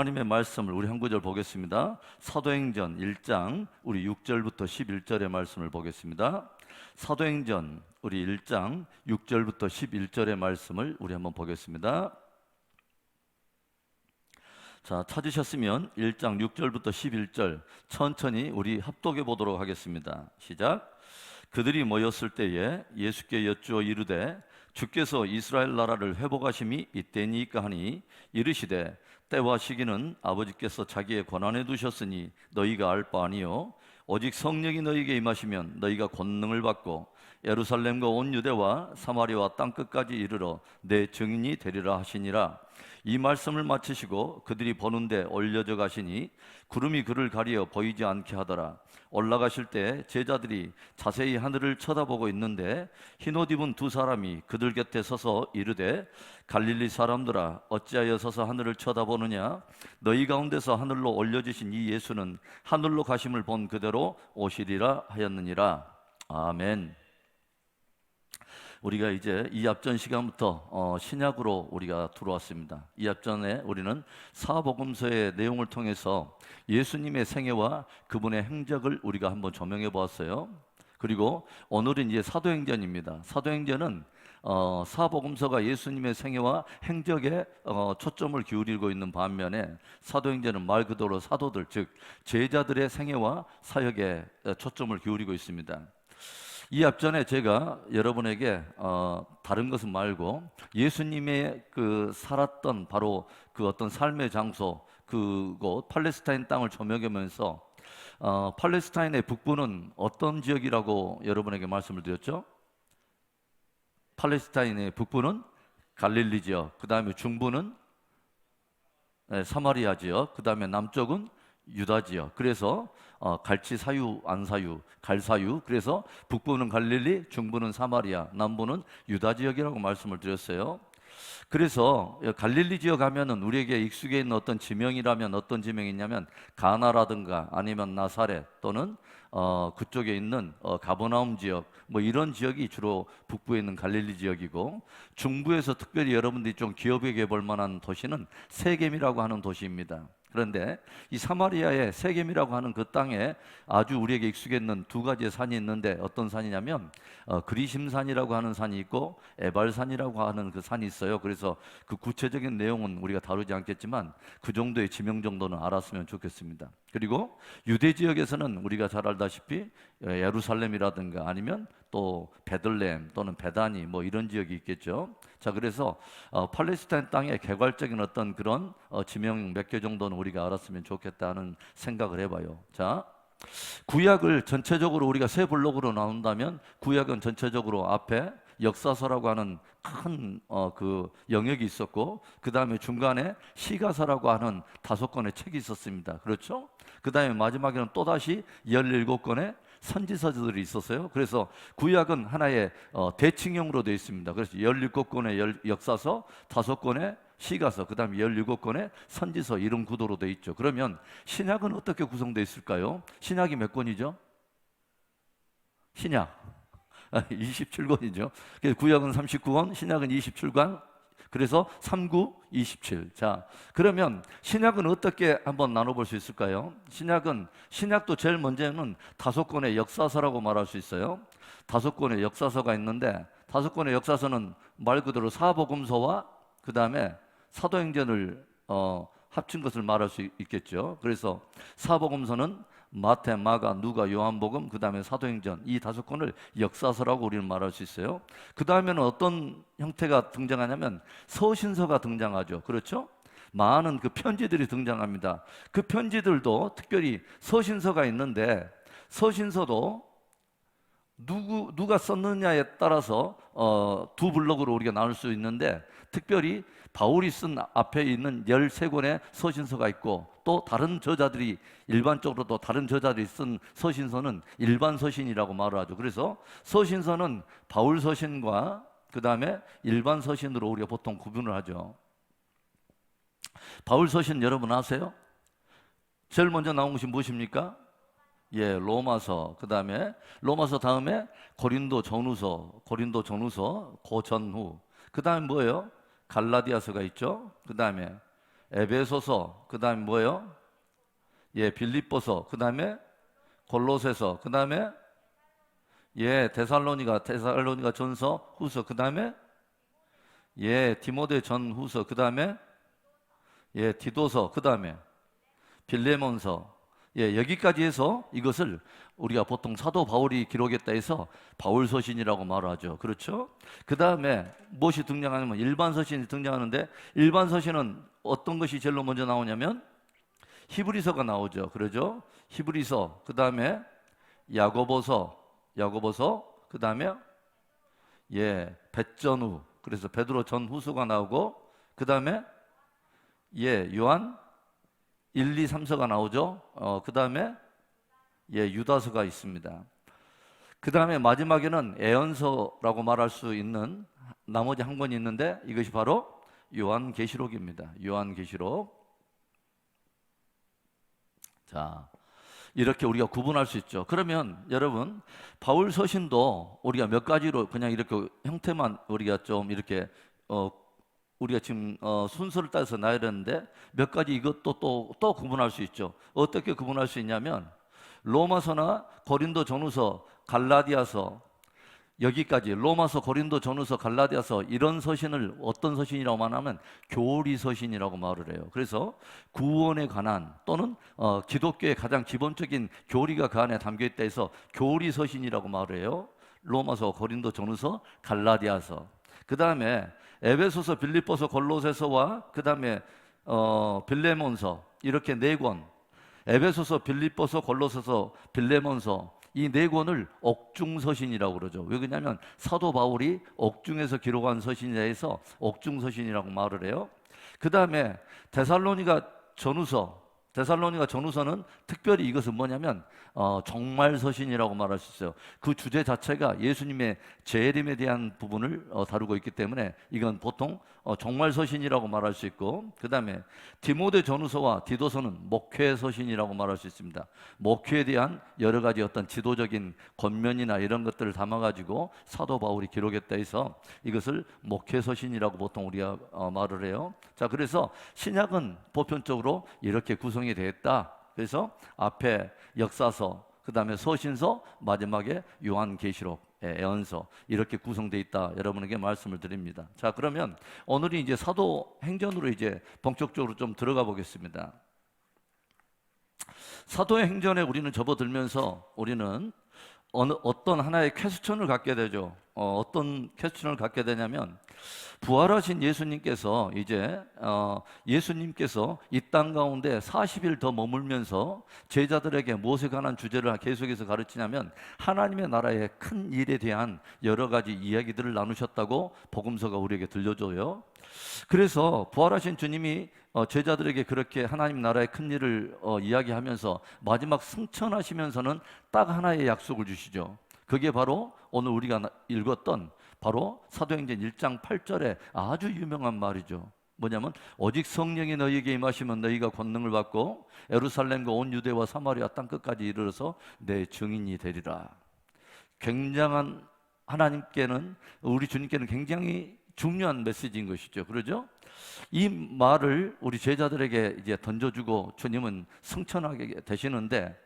하나님의 말씀을 우리 한 구절 보겠습니다. 사도행전 1장 우리 6절부터 11절의 말씀을 보겠습니다. 사도행전 우리 1장 6절부터 11절의 말씀을 우리 한번 보겠습니다. 자, 찾으셨으면 1장 6절부터 11절 천천히 우리 합독해 보도록 하겠습니다. 시작. 그들이 모였을 때에 예수께 여쭈어 이르되 주께서 이스라엘 나라를 회복하심이 이때니까 하니 이르시되 때와 시기는 아버지께서 자기의 권한에 두셨으니 너희가 알 바 아니요 오직 성령이 너희에게 임하시면 너희가 권능을 받고 예루살렘과 온 유대와 사마리아와 땅끝까지 이르러 내 증인이 되리라 하시니라. 이 말씀을 마치시고 그들이 보는데 올려져 가시니 구름이 그를 가리어 보이지 않게 하더라. 올라가실 때 제자들이 자세히 하늘을 쳐다보고 있는데 흰옷 입은 두 사람이 그들 곁에 서서 이르되 갈릴리 사람들아 어찌하여 서서 하늘을 쳐다보느냐. 너희 가운데서 하늘로 올려지신 이 예수는 하늘로 가심을 본 그대로 오시리라 하였느니라. 아멘. 우리가 이제 이합전 시간부터 신약으로 우리가 들어왔습니다. 이합전에 우리는 사복음서의 내용을 통해서 예수님의 생애와 그분의 행적을 우리가 한번 조명해 보았어요. 그리고 오늘은 이제 사도행전입니다. 사도행전은 사복음서가 예수님의 생애와 행적에 초점을 기울이고 있는 반면에 사도행전은 말 그대로 사도들, 즉 제자들의 생애와 사역에 초점을 기울이고 있습니다. 이 앞전에 제가 여러분에게 다른 것은 말고 예수님의 그 살았던 바로 그 어떤 삶의 장소 그곳 팔레스타인 땅을 조명하면서 팔레스타인의 북부는 어떤 지역이라고 여러분에게 말씀을 드렸죠? 팔레스타인의 북부는 갈릴리 지역, 그 다음에 중부는 사마리아 지역, 그 다음에 남쪽은 유다 지역. 그래서 갈치 사유, 안 사유, 갈 사유. 그래서 북부는 갈릴리, 중부는 사마리아, 남부는 유다 지역이라고 말씀을 드렸어요. 그래서 갈릴리 지역 하면은 우리에게 익숙해 있는 어떤 지명이라면 어떤 지명이 있냐면 가나라든가 아니면 나사렛 또는 그쪽에 있는 가버나움 지역 뭐 이런 지역이 주로 북부에 있는 갈릴리 지역이고, 중부에서 특별히 여러분들이 좀 기억해 볼 만한 도시는 세겜이라고 하는 도시입니다. 그런데 이 사마리아의 세겜이라고 하는 그 땅에 아주 우리에게 익숙했는 두 가지의 산이 있는데 어떤 산이냐면 그리심산이라고 하는 산이 있고 에발산이라고 하는 그 산이 있어요. 그래서 그 구체적인 내용은 우리가 다루지 않겠지만 그 정도의 지명 정도는 알았으면 좋겠습니다. 그리고 유대 지역에서는 우리가 잘 알다시피 예루살렘이라든가 아니면 또 베들레헴 또는 베다니 뭐 이런 지역이 있겠죠. 자, 그래서 팔레스타인 땅의 개괄적인 어떤 그런 지명 몇 개 정도는 우리가 알았으면 좋겠다는 생각을 해봐요. 자, 구약을 전체적으로 우리가 세 블록으로 나눈다면 구약은 전체적으로 앞에 역사서라고 하는 큰 그 영역이 있었고, 그 다음에 중간에 시가서라고 하는 5권의 책이 있었습니다. 그렇죠? 그 다음에 마지막에는 또다시 17권의 선지서들이 있었어요. 그래서 구약은 하나의 대칭형으로 되어 있습니다. 그래서 17권의 역사서, 5권의 시가서, 그 다음에 17권의 선지서 이런 구도로 되어 있죠. 그러면 신약은 어떻게 구성되어 있을까요? 신약이 몇 권이죠? 신약 27권이죠. 구약은 39권, 신약은 27권. 그래서 39, 27. 자, 그러면 신약은 어떻게 한번 나눠볼 수 있을까요? 신약도 제일 먼저는 5권의 역사서라고 말할 수 있어요. 5권의 역사서가 있는데 5권의 역사서는 말 그대로 사복음서와 그 다음에 사도행전을 합친 것을 말할 수 있겠죠. 그래서 사복음서는 마태, 마가, 누가, 요한복음, 그 다음에 사도행전 이 5권을 역사서라고 우리는 말할 수 있어요. 그 다음에는 어떤 형태가 등장하냐면 서신서가 등장하죠. 그렇죠? 많은 그 편지들이 등장합니다. 그 편지들도 특별히 서신서가 있는데 서신서도 누가 썼느냐에 따라서 두 블록으로 우리가 나눌 수 있는데, 특별히 바울이 쓴 앞에 있는 13권의 서신서가 있고, 또 다른 저자들이 일반적으로 또 다른 저자들이 쓴 서신서는 일반 서신이라고 말을 하죠. 그래서 서신서는 바울 서신과 그 다음에 일반 서신으로 우리가 보통 구분을 하죠. 바울 서신 여러분 아세요? 제일 먼저 나온 것이 무엇입니까? 예, 로마서. 그 다음에 로마서 다음에 고린도 전후서, 그 전후. 그 다음에 뭐예요? 갈라디아서가 있죠. 그 다음에 에베소서, 그 다음에 뭐예요? 예, 빌립보서, 그 다음에 골로새서, 그 다음에 예, 데살로니가 전서, 후서, 그 다음에 예, 디모데 전 후서, 그 다음에 예, 디도서, 그 다음에 빌레몬서. 예, 여기까지 해서 이것을 우리가 보통 사도 바울이 기록했다 해서 바울 서신이라고 말하죠. 그렇죠? 그 다음에 무엇이 등장하냐면 일반 서신이 등장하는데, 일반 서신은 어떤 것이 제일 먼저 나오냐면 히브리서가 나오죠. 그러죠? 히브리서, 그 다음에 야고보서, 그 다음에 예, 베전후, 그래서 베드로 전 후서가 나오고, 그 다음에 예, 요한 1, 2, 3서가 나오죠. 그 다음에 예, 유다서가 있습니다. 그 다음에 마지막에는 애언서라고 말할 수 있는 나머지 한 권이 있는데, 이것이 바로 요한계시록입니다. 요한계시록. 자, 이렇게 우리가 구분할 수 있죠. 그러면 여러분, 바울 서신도 우리가 몇 가지로 그냥 이렇게 형태만 우리가 좀 이렇게 우리가 지금 순서를 따라서 놔야 되는데, 몇 가지 이것도 또 구분할 수 있죠. 어떻게 구분할 수 있냐면 로마서나 고린도 전후서, 갈라디아서, 여기까지 로마서, 고린도 전후서, 갈라디아서, 이런 서신을 어떤 서신이라고 말하면 교리 서신이라고 말을 해요. 그래서 구원에 관한 또는 기독교의 가장 기본적인 교리가 그 안에 담겨 있다 해서 교리 서신이라고 말을 해요. 로마서, 고린도 전후서, 갈라디아서. 그 다음에 에베소서, 빌립보서, 골로새서와 그 다음에 빌레몬서, 이렇게 네 권. 에베소서, 빌립보서, 골로새서, 빌레몬서, 이 네 권을 옥중서신이라고 그러죠. 왜 그러냐면 사도 바울이 옥중에서 기록한 서신이라 해서 옥중서신이라고 말을 해요. 그 다음에 데살로니가 전후서는 특별히 이것은 뭐냐면 정말 서신이라고 말할 수 있어요. 그 주제 자체가 예수님의 재림에 대한 부분을 다루고 있기 때문에 이건 보통 정말 서신이라고 말할 수 있고, 그 다음에 디모데 전후서와 디도서는 목회 서신이라고 말할 수 있습니다. 목회에 대한 여러 가지 어떤 지도적인 권면이나 이런 것들을 담아가지고 사도 바울이 기록했다 해서 이것을 목회 서신이라고 보통 우리가 말을 해요. 자, 그래서 신약은 보편적으로 이렇게 구성이 되어 있다. 그래서 앞에 역사서, 그 다음에 서신서, 마지막에 요한계시록, 애언서, 이렇게 구성되어 있다. 여러분에게 말씀을 드립니다. 자, 그러면 오늘이 이제 사도행전으로 이제 본격적으로 좀 들어가 보겠습니다. 사도행전에 우리는 접어들면서 우리는 어떤 하나의 퀘스천을 갖게 되죠. 어떤 퀘스천을 갖게 되냐면, 부활하신 예수님께서 예수님께서 이 땅 가운데 40일 더 머물면서 제자들에게 무엇에 관한 주제를 계속해서 가르치냐면 하나님의 나라의 큰 일에 대한 여러 가지 이야기들을 나누셨다고 복음서가 우리에게 들려줘요. 그래서 부활하신 주님이 제자들에게 그렇게 하나님 나라의 큰 일을 이야기하면서 마지막 승천하시면서는 딱 하나의 약속을 주시죠. 그게 바로 오늘 우리가 읽었던 바로 사도행전 1장 8절에 아주 유명한 말이죠. 뭐냐면 오직 성령이 너희에게 임하시면 너희가 권능을 받고 예루살렘과 온 유대와 사마리아 땅끝까지 이르러서 내 증인이 되리라. 굉장한, 하나님께는, 우리 주님께는 굉장히 중요한 메시지인 것이죠. 그러죠? 이 말을 우리 제자들에게 이제 던져주고 주님은 승천하게 되시는데,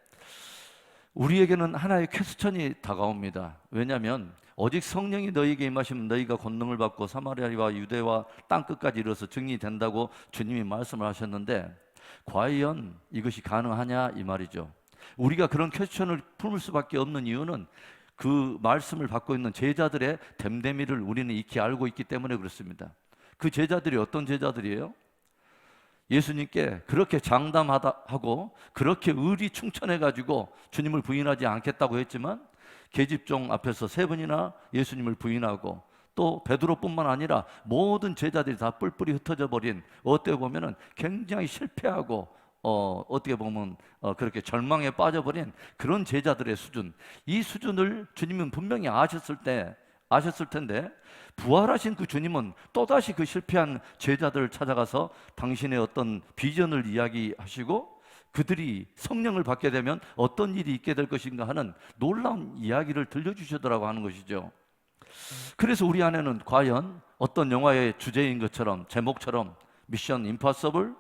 우리에게는 하나의 퀘스천이 다가옵니다. 왜냐하면 오직 성령이 너희에게 임하시면 너희가 권능을 받고 사마리아와 유대와 땅끝까지 이르러서 증인이 된다고 주님이 말씀을 하셨는데, 과연 이것이 가능하냐 이 말이죠. 우리가 그런 퀘스천을 품을 수밖에 없는 이유는 그 말씀을 받고 있는 제자들의 됨됨이를 우리는 익히 알고 있기 때문에 그렇습니다. 그 제자들이 어떤 제자들이에요? 예수님께 그렇게 장담하고 그렇게 의리 충천해가지고 주님을 부인하지 않겠다고 했지만 계집종 앞에서 3번이나 예수님을 부인하고, 또 베드로뿐만 아니라 모든 제자들이 다 뿔뿔이 흩어져 버린, 어떻게 보면은 굉장히 실패하고 어떻게 보면 그렇게 절망에 빠져버린 그런 제자들의 수준, 이 수준을 주님은 분명히 아셨을 텐데 부활하신 그 주님은 또다시 그 실패한 제자들을 찾아가서 당신의 어떤 비전을 이야기하시고 그들이 성령을 받게 되면 어떤 일이 있게 될 것인가 하는 놀라운 이야기를 들려주시더라고 하는 것이죠. 그래서 우리 안에는 과연 어떤 영화의 주제인 것처럼, 제목처럼 미션 임파서블,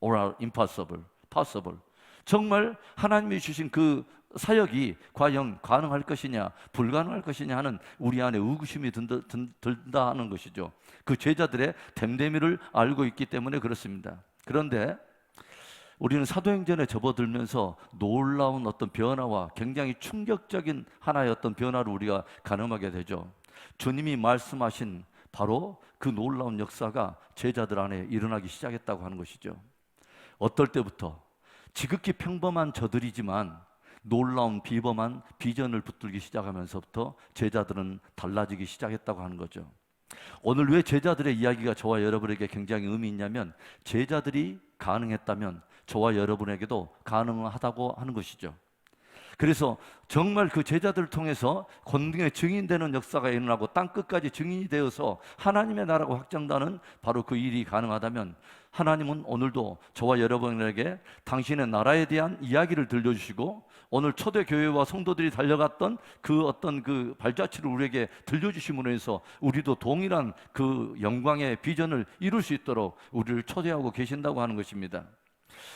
or impossible, possible. 정말 하나님이 주신 그 사역이 과연 가능할 것이냐 불가능할 것이냐 하는 우리 안에 의구심이 든다 하는 것이죠. 그 제자들의 됨됨이를 알고 있기 때문에 그렇습니다. 그런데 우리는 사도행전에 접어들면서 놀라운 어떤 변화와 굉장히 충격적인 하나의 어떤 변화를 우리가 가늠하게 되죠. 주님이 말씀하신 바로 그 놀라운 역사가 제자들 안에 일어나기 시작했다고 하는 것이죠. 어떨 때부터 지극히 평범한 저들이지만 놀라운 비범한 비전을 붙들기 시작하면서부터 제자들은 달라지기 시작했다고 하는 거죠. 오늘 왜 제자들의 이야기가 저와 여러분에게 굉장히 의미 있냐면 제자들이 가능했다면 저와 여러분에게도 가능하다고 하는 것이죠. 그래서 정말 그 제자들을 통해서 권능의 증인되는 역사가 일어나고 땅끝까지 증인이 되어서 하나님의 나라가 확장되는 바로 그 일이 가능하다면 하나님은 오늘도 저와 여러분에게 당신의 나라에 대한 이야기를 들려주시고 오늘 초대교회와 성도들이 달려갔던 그 어떤 그 발자취를 우리에게 들려주심으로 해서 우리도 동일한 그 영광의 비전을 이룰 수 있도록 우리를 초대하고 계신다고 하는 것입니다.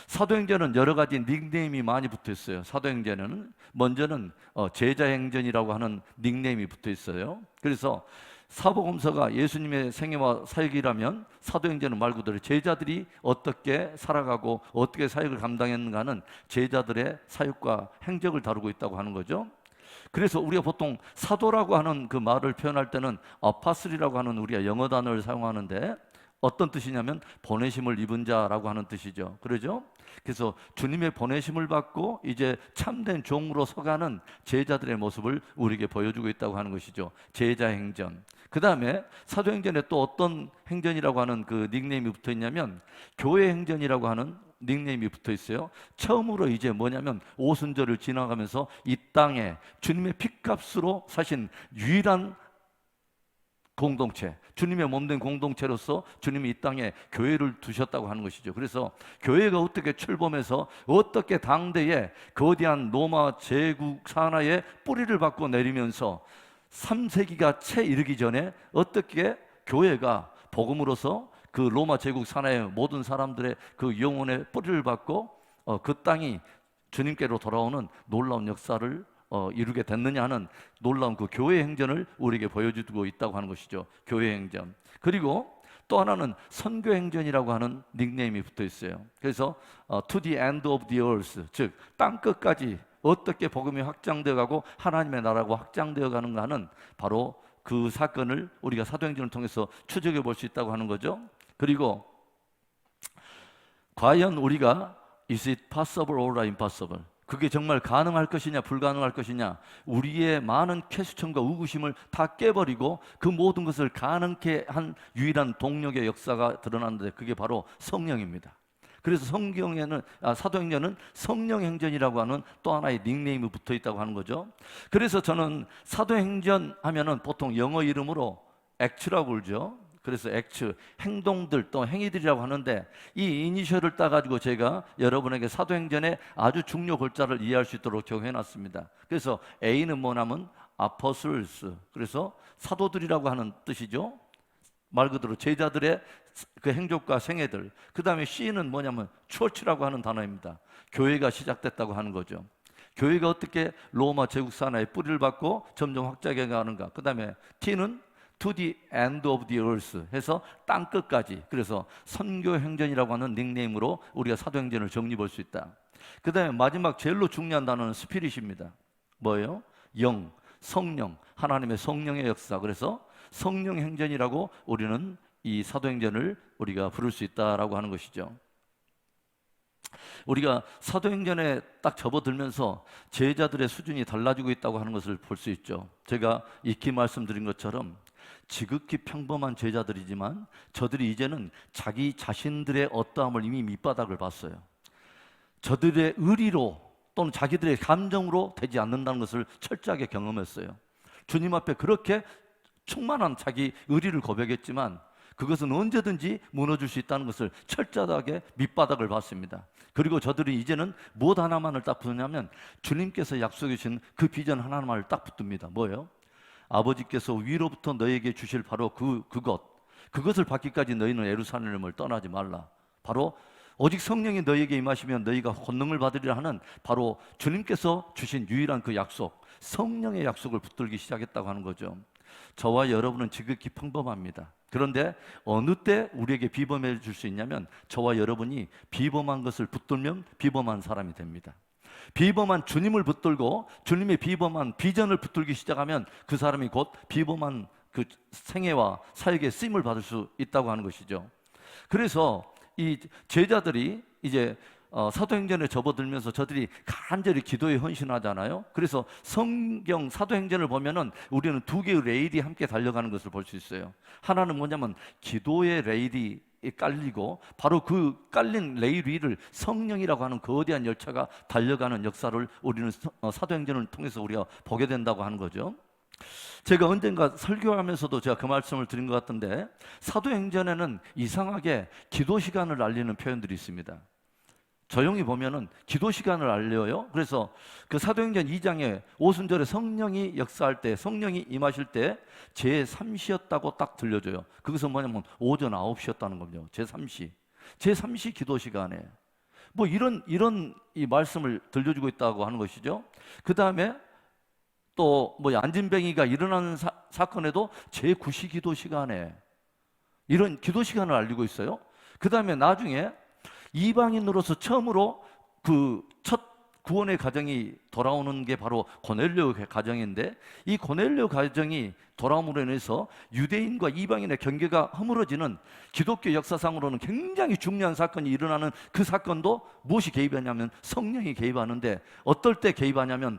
사도행전은 여러 가지 닉네임이 많이 붙어 있어요. 사도행전은 먼저는 제자행전이라고 하는 닉네임이 붙어 있어요. 그래서 사복음서가 예수님의 생애와 사역이라면 사도행전은 말 그대로 제자들이 어떻게 살아가고 어떻게 사역을 감당했는가는 제자들의 사역과 행적을 다루고 있다고 하는 거죠. 그래서 우리가 보통 사도라고 하는 그 말을 표현할 때는 아파슬이라고 하는 우리가 영어 단어를 사용하는데 어떤 뜻이냐면 보내심을 입은 자라고 하는 뜻이죠. 그러죠? 그래서 주님의 보내심을 받고 이제 참된 종으로 서가는 제자들의 모습을 우리에게 보여주고 있다고 하는 것이죠. 제자행전. 그 다음에 사도행전에 또 어떤 행전이라고 하는 그 닉네임이 붙어 있냐면 교회행전이라고 하는 닉네임이 붙어 있어요. 처음으로 이제 뭐냐면 오순절을 지나가면서 이 땅에 주님의 핏값으로 사신 유일한 공동체, 주님의 몸된 공동체로서 주님이 이 땅에 교회를 두셨다고 하는 것이죠. 그래서 교회가 어떻게 출범해서 어떻게 당대에 거대한 로마 제국 산하에 뿌리를 받고 내리면서 3세기가 채 이르기 전에 어떻게 교회가 복음으로서 그 로마 제국 산하의 모든 사람들의 그 영혼의 뿌리를 받고 그 땅이 주님께로 돌아오는 놀라운 역사를 이루게 됐느냐 하는 놀라운 그 교회 행전을 우리에게 보여주고 있다고 하는 것이죠. 교회 행전. 그리고 또 하나는 선교 행전이라고 하는 닉네임이 붙어 있어요. 그래서 to the end of the earth, 즉 땅 끝까지 어떻게 복음이 확장되어 가고 하나님의 나라가 확장되어 가는가 하는 바로 그 사건을 우리가 사도행전을 통해서 추적해 볼 수 있다고 하는 거죠. 그리고 과연 우리가 is it possible or impossible? 그게 정말 가능할 것이냐 불가능할 것이냐 우리의 많은 쾌수청과 의구심을 다 깨버리고 그 모든 것을 가능케 한 유일한 동력의 역사가 드러났는데 그게 바로 성령입니다. 그래서 성경에는 사도행전은 성령행전이라고 하는 또 하나의 닉네임이 붙어 있다고 하는 거죠. 그래서 저는 사도행전 하면은 보통 영어 이름으로 액츠라고 그러죠. 그래서 액츠, 행동들 또 행위들이라고 하는데 이 이니셜을 따가지고 제가 여러분에게 사도행전의 아주 중요 골자를 이해할 수 있도록 적용해놨습니다. 그래서 A는 뭐냐면 apostles, 그래서 사도들이라고 하는 뜻이죠. 말 그대로 제자들의 그 행적과 생애들. 그 다음에 C는 뭐냐면 church라고 하는 단어입니다. 교회가 시작됐다고 하는 거죠. 교회가 어떻게 로마 제국 산하에 뿌리를 받고 점점 확장해 가는가. 그 다음에 T는 to the end of the earth 해서 땅 끝까지. 그래서 선교 행전이라고 하는 닉네임으로 우리가 사도행전을 정리해 볼 수 있다. 그 다음에 마지막 제일로 중요한 단어는 스피릿입니다. 뭐예요? 영, 성령, 하나님의 성령의 역사. 그래서 성령 행전이라고 우리는 이 사도행전을 우리가 부를 수 있다라고 하는 것이죠. 우리가 사도행전에 딱 접어들면서 제자들의 수준이 달라지고 있다고 하는 것을 볼 수 있죠. 제가 익히 말씀드린 것처럼 지극히 평범한 제자들이지만 저들이 이제는 자기 자신들의 어떠함을 이미 밑바닥을 봤어요. 저들의 의리로 또는 자기들의 감정으로 되지 않는다는 것을 철저하게 경험했어요. 주님 앞에 그렇게 충만한 자기 의리를 고백했지만 그것은 언제든지 무너질 수 있다는 것을 철저하게 밑바닥을 봤습니다. 그리고 저들이 이제는 무엇 하나만을 딱 붙느냐면 주님께서 약속해 주신 그 비전 하나만을 딱 붙듭니다. 뭐예요? 아버지께서 위로부터 너에게 주실 바로 그것을 받기까지 너희는 예루살렘을 떠나지 말라. 바로 오직 성령이 너희에게 임하시면 너희가 권능을 받으리라 하는 바로 주님께서 주신 유일한 그 약속, 성령의 약속을 붙들기 시작했다고 하는 거죠. 저와 여러분은 지극히 평범합니다. 그런데 어느 때 우리에게 비범해 줄 수 있냐면 저와 여러분이 비범한 것을 붙들면 비범한 사람이 됩니다. 비범한 주님을 붙들고 주님의 비범한 비전을 붙들기 시작하면 그 사람이 곧 비범한 그 생애와 사역에 쓰임을 받을 수 있다고 하는 것이죠. 그래서 이 제자들이 이제 사도행전에 접어들면서 저들이 간절히 기도에 헌신하잖아요. 그래서 성경 사도행전을 보면은 우리는 두 개의 레일이 함께 달려가는 것을 볼 수 있어요. 하나는 뭐냐면 기도의 레일이 깔리고 바로 그 깔린 레일 위를 성령이라고 하는 거대한 열차가 달려가는 역사를 우리는 사도행전을 통해서 우리가 보게 된다고 하는 거죠. 제가 언젠가 설교하면서도 제가 그 말씀을 드린 것 같은데 사도행전에는 이상하게 기도 시간을 알리는 표현들이 있습니다. 조용히 보면은 기도 시간을 알려요. 그래서 그 사도행전 2장에 오순절에 성령이 역사할 때, 성령이 임하실 때 제3시였다고 딱 들려줘요. 그것은 뭐냐면 오전 9시였다는 겁니다. 제3시 기도 시간에 뭐 이런 이 말씀을 들려주고 있다고 하는 것이죠. 그 다음에 또 뭐 안진뱅이가 일어나는 사건에도 제9시 기도 시간에 이런 기도 시간을 알리고 있어요. 그 다음에 나중에 이방인으로서 처음으로 그 첫 구원의 가정이 돌아오는 게 바로 고넬료 가정인데 이 고넬료 가정이 돌아옴으로 인해서 유대인과 이방인의 경계가 허물어지는 기독교 역사상으로는 굉장히 중요한 사건이 일어나는 그 사건도 무엇이 개입하냐면 성령이 개입하는데 어떨 때 개입하냐면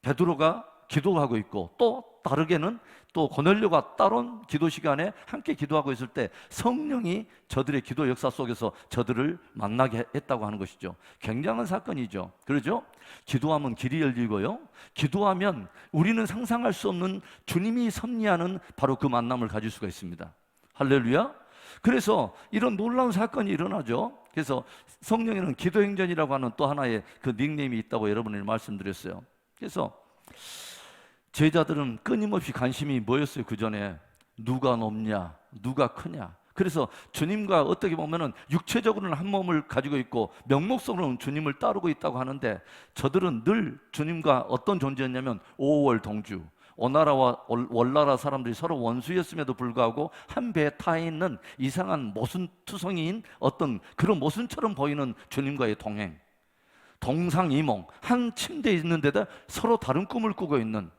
베드로가 기도하고 있고 또 다르게는 또 고넬료가 따로 기도 시간에 함께 기도하고 있을 때 성령이 저들의 기도 역사 속에서 저들을 만나게 했다고 하는 것이죠. 굉장한 사건이죠. 그렇죠? 기도하면 길이 열리고요. 기도하면 우리는 상상할 수 없는 주님이 섭리하는 바로 그 만남을 가질 수가 있습니다. 할렐루야. 그래서 이런 놀라운 사건이 일어나죠. 그래서 성령에는 기도행전이라고 하는 또 하나의 그 닉네임이 있다고 여러분에게 말씀드렸어요. 그래서 제자들은 끊임없이 관심이 뭐였어요? 그 전에 누가 높냐, 누가 크냐. 그래서 주님과 어떻게 보면은 육체적으로는 한 몸을 가지고 있고 명목적으로는 주님을 따르고 있다고 하는데 저들은 늘 주님과 어떤 존재였냐면 오월 동주. 오나라와 월나라 사람들이 서로 원수였음에도 불구하고 한 배에 타 있는 이상한 모순투성이인 어떤 그런 모순처럼 보이는 주님과의 동행. 동상이몽, 한 침대에 있는 데다 서로 다른 꿈을 꾸고 있는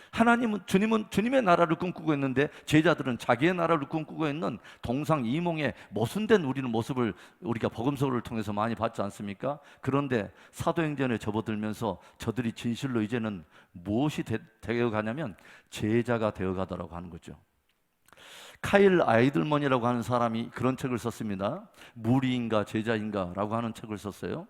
하나님은 주님은 주님의 나라를 꿈꾸고 있는데 제자들은 자기의 나라를 꿈꾸고 있는 동상이몽의 모순된 우리는 모습을 우리가 복음서를 통해서 많이 봤지 않습니까? 그런데 사도행전에 접어들면서 저들이 진실로 이제는 무엇이 되어가냐면 제자가 되어가더라고 하는 거죠. 카일 아이들먼이라고 하는 사람이 그런 책을 썼습니다. 무리인가 제자인가 라고 하는 책을 썼어요.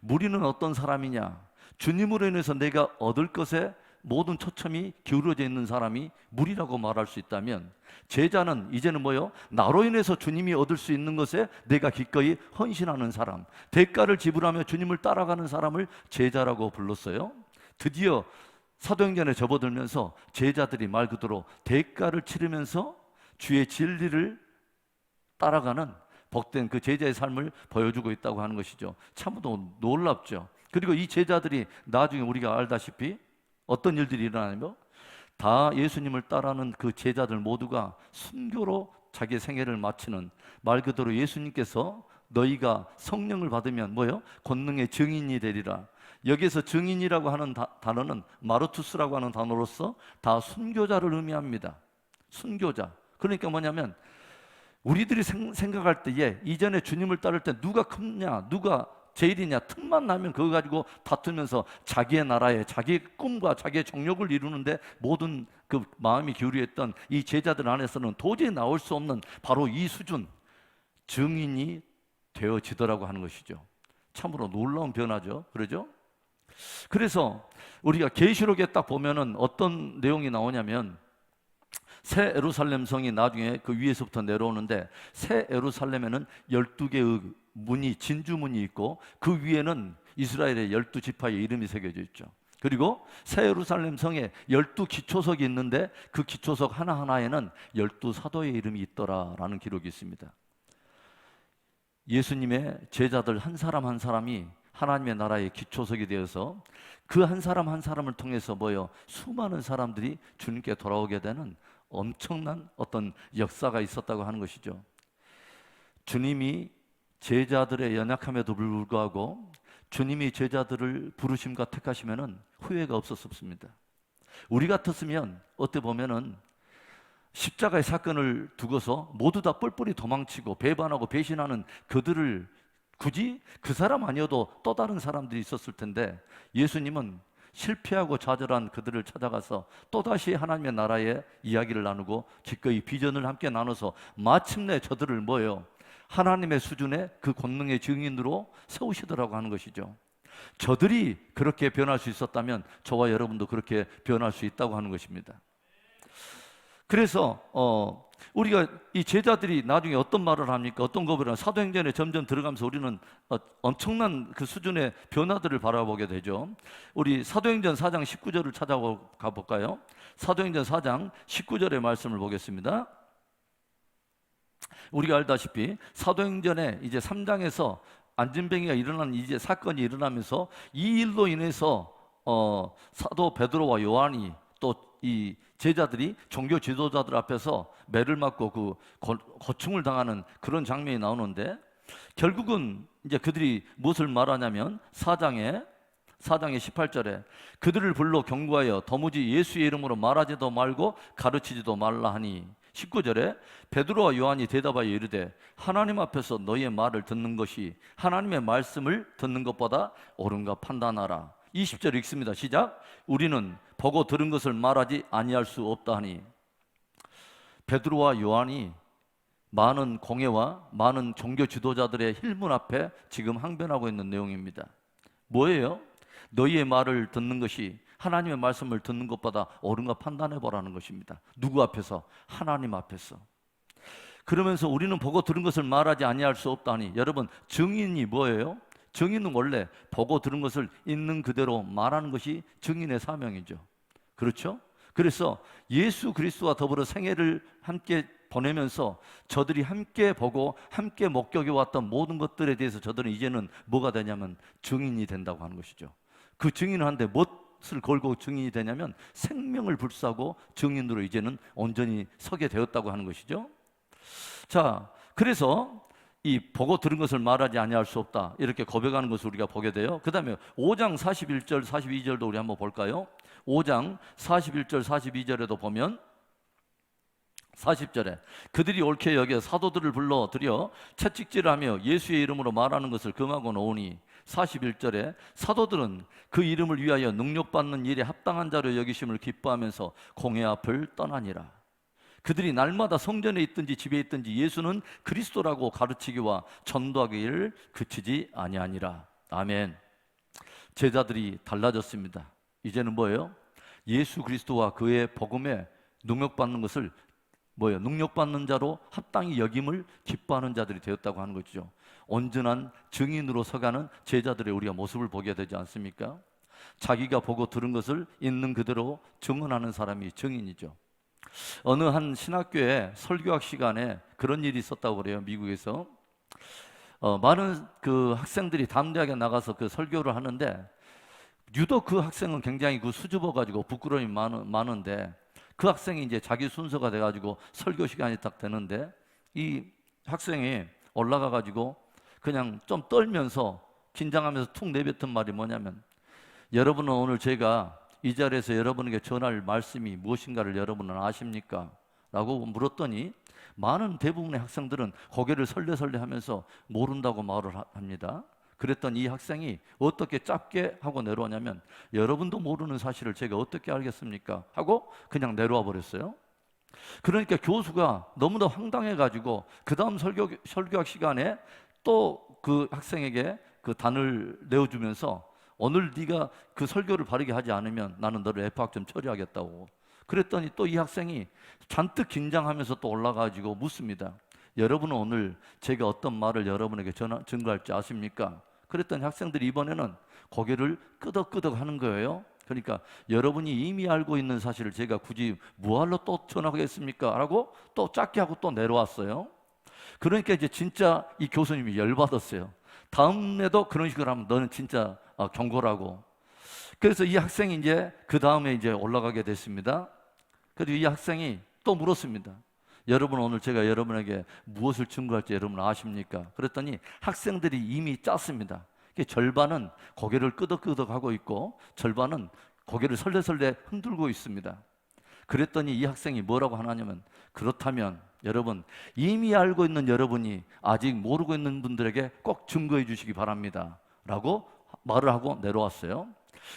무리는 어떤 사람이냐? 주님으로 인해서 내가 얻을 것에 모든 초점이 기울어져 있는 사람이 무리라고 말할 수 있다면 제자는 이제는 뭐요? 나로 인해서 주님이 얻을 수 있는 것에 내가 기꺼이 헌신하는 사람, 대가를 지불하며 주님을 따라가는 사람을 제자라고 불렀어요. 드디어 사도행전에 접어들면서 제자들이 말 그대로 대가를 치르면서 주의 진리를 따라가는 복된 그 제자의 삶을 보여주고 있다고 하는 것이죠. 참으로 놀랍죠. 그리고 이 제자들이 나중에 우리가 알다시피 어떤 일들이 일어나냐면 다 예수님을 따르는 그 제자들 모두가 순교로 자기의 생애를 마치는 말 그대로 예수님께서 너희가 성령을 받으면 뭐요? 권능의 증인이 되리라. 여기서 증인이라고 하는 단어는 마르투스라고 하는 단어로서 다 순교자를 의미합니다. 순교자. 그러니까 뭐냐면 우리들이 생각할 때에 이전에 주님을 따를 때 누가 크냐 누가 제일이냐 틈만 나면 그거 가지고 다투면서 자기의 나라에 자기의 꿈과 자기의 정욕을 이루는데 모든 그 마음이 기울였던 이 제자들 안에서는 도저히 나올 수 없는 바로 이 수준 증인이 되어지더라고 하는 것이죠. 참으로 놀라운 변화죠. 그러죠? 그래서 우리가 계시록에 딱 보면은 어떤 내용이 나오냐면 새 예루살렘 성이 나중에 그 위에서부터 내려오는데 새 예루살렘에는 12개의 문이 진주문이 있고 그 위에는 이스라엘의 12지파의 이름이 새겨져 있죠. 그리고 새 예루살렘 성에 12기초석이 있는데 그 기초석 하나하나에는 12사도의 이름이 있더라라는 기록이 있습니다. 예수님의 제자들 한 사람 한 사람이 하나님의 나라의 기초석이 되어서 그 한 사람 한 사람을 통해서 수많은 사람들이 주님께 돌아오게 되는 엄청난 어떤 역사가 있었다고 하는 것이죠. 주님이 제자들의 연약함에도 불구하고 주님이 제자들을 부르심과 택하시면은 후회가 없었습니다. 우리 같았으면 어떻게 보면은 십자가의 사건을 두고서 모두 다 뿔뿔이 도망치고 배반하고 배신하는 그들을 굳이 그 사람 아니어도 또 다른 사람들이 있었을 텐데, 예수님은 실패하고 좌절한 그들을 찾아가서 또다시 하나님의 나라의 이야기를 나누고 기꺼이 비전을 함께 나눠서 마침내 저들을 하나님의 수준의 그 권능의 증인으로 세우시더라고 하는 것이죠. 저들이 그렇게 변할 수 있었다면 저와 여러분도 그렇게 변할 수 있다고 하는 것입니다. 그래서 우리가 이 제자들이 나중에 어떤 말을 합니까? 어떤 거를 사도행전에 점점 들어가면서 우리는 엄청난 그 수준의 변화들을 바라보게 되죠. 우리 사도행전 4장 19절을 찾아가 볼까요? 사도행전 4장 19절의 말씀을 보겠습니다. 우리가 알다시피 사도행전에 이제 3장에서 안진뱅이가 일어난 이제 사건이 일어나면서 이 일로 인해서 사도 베드로와 요한이 또 이 제자들이 종교 지도자들 앞에서 매를 맞고 그 고충을 당하는 그런 장면이 나오는데, 결국은 이제 그들이 무엇을 말하냐면 4장의 18절에 그들을 불러 경고하여 도무지 예수의 이름으로 말하지도 말고 가르치지도 말라 하니, 19절에 베드로와 요한이 대답하여 이르되 하나님 앞에서 너희의 말을 듣는 것이 하나님의 말씀을 듣는 것보다 옳은가 판단하라. 20절 읽습니다. 시작. 우리는 보고 들은 것을 말하지 아니할 수 없다 하니, 베드로와 요한이 많은 공회와 많은 종교 지도자들의 힐문 앞에 지금 항변하고 있는 내용입니다. 뭐예요? 너희의 말을 듣는 것이 하나님의 말씀을 듣는 것보다 옳은가 판단해 보라는 것입니다. 누구 앞에서? 하나님 앞에서. 그러면서 우리는 보고 들은 것을 말하지 아니할 수 없다 하니, 여러분, 증인이 뭐예요? 증인은 원래 보고 들은 것을 있는 그대로 말하는 것이 증인의 사명이죠. 그렇죠? 그래서 예수 그리스도와 더불어 생애를 함께 보내면서 저들이 함께 보고 함께 목격해 왔던 모든 것들에 대해서 저들은 이제는 뭐가 되냐면 증인이 된다고 하는 것이죠. 그 증인을 하는데 무엇을 걸고 증인이 되냐면 생명을 불사고 증인으로 이제는 온전히 서게 되었다고 하는 것이죠. 자, 그래서 이 보고 들은 것을 말하지 아니할 수 없다, 이렇게 고백하는 것을 우리가 보게 돼요. 그 다음에 5장 41절 42절도 우리 한번 볼까요? 5장 41절 42절에도 보면 40절에 그들이 옳게 여겨 사도들을 불러 들여 채찍질을 하며 예수의 이름으로 말하는 것을 금하고 놓으니, 41절에 사도들은 그 이름을 위하여 능력받는 일에 합당한 자로 여기심을 기뻐하면서 공회 앞을 떠나니라. 그들이 날마다 성전에 있든지 집에 있든지 예수는 그리스도라고 가르치기와 전도하기를 그치지 아니하니라. 아멘. 제자들이 달라졌습니다. 이제는 뭐예요? 예수 그리스도와 그의 복음에 능력받는 것을 능력받는 자로 합당히 여김을 기뻐하는 자들이 되었다고 하는 것이죠. 온전한 증인으로 서가는 제자들의 우리가 모습을 보게 되지 않습니까? 자기가 보고 들은 것을 있는 그대로 증언하는 사람이 증인이죠. 어느 한 신학교에 설교학 시간에 그런 일이 있었다고 그래요. 미국에서 많은 그 학생들이 담대하게 나가서 그 설교를 하는데, 유독 그 학생은 굉장히 그 수줍어가지고 부끄러움이 많은데, 그 학생이 이제 자기 순서가 돼가지고 설교 시간이 딱 되는데, 이 학생이 올라가가지고 그냥 좀 떨면서 긴장하면서 툭 내뱉은 말이 뭐냐면, 여러분은 오늘 제가 이 자리에서 여러분에게 전할 말씀이 무엇인가를 여러분은 아십니까? 라고 물었더니 많은 대부분의 학생들은 고개를 설레설레 하면서 모른다고 말을 합니다. 그랬더니 이 학생이 어떻게 짧게 하고 내려오냐면, 여러분도 모르는 사실을 제가 어떻게 알겠습니까? 하고 그냥 내려와 버렸어요. 그러니까 교수가 너무나 황당해가지고 그 다음 설교학 시간에 또 그 학생에게 그 단을 내어주면서, 오늘 네가 그 설교를 바르게 하지 않으면 나는 너를 F학점 처리하겠다고. 그랬더니 또 이 학생이 잔뜩 긴장하면서 또 올라가지고 묻습니다. 여러분은 오늘 제가 어떤 말을 여러분에게 증거할지 아십니까? 그랬더니 학생들이 이번에는 고개를 끄덕끄덕 하는 거예요. 그러니까 여러분이 이미 알고 있는 사실을 제가 굳이 뭐하러 또 전하겠습니까? 라고 또 짧게 하고 또 내려왔어요. 그러니까 이제 진짜 이 교수님이 열받았어요. 다음에도 그런 식으로 하면 너는 진짜 경고라고. 그래서 이 학생이 이제 그 다음에 이제 올라가게 됐습니다. 그리고 이 학생이 또 물었습니다. 여러분, 오늘 제가 여러분에게 무엇을 증거할지 여러분 아십니까? 그랬더니 학생들이 이미 짰습니다. 절반은 고개를 끄덕끄덕 하고 있고 절반은 고개를 설레설레 흔들고 있습니다. 그랬더니 이 학생이 뭐라고 하냐면, 그렇다면 여러분, 이미 알고 있는 여러분이 아직 모르고 있는 분들에게 꼭 증거해 주시기 바랍니다 라고 말을 하고 내려왔어요.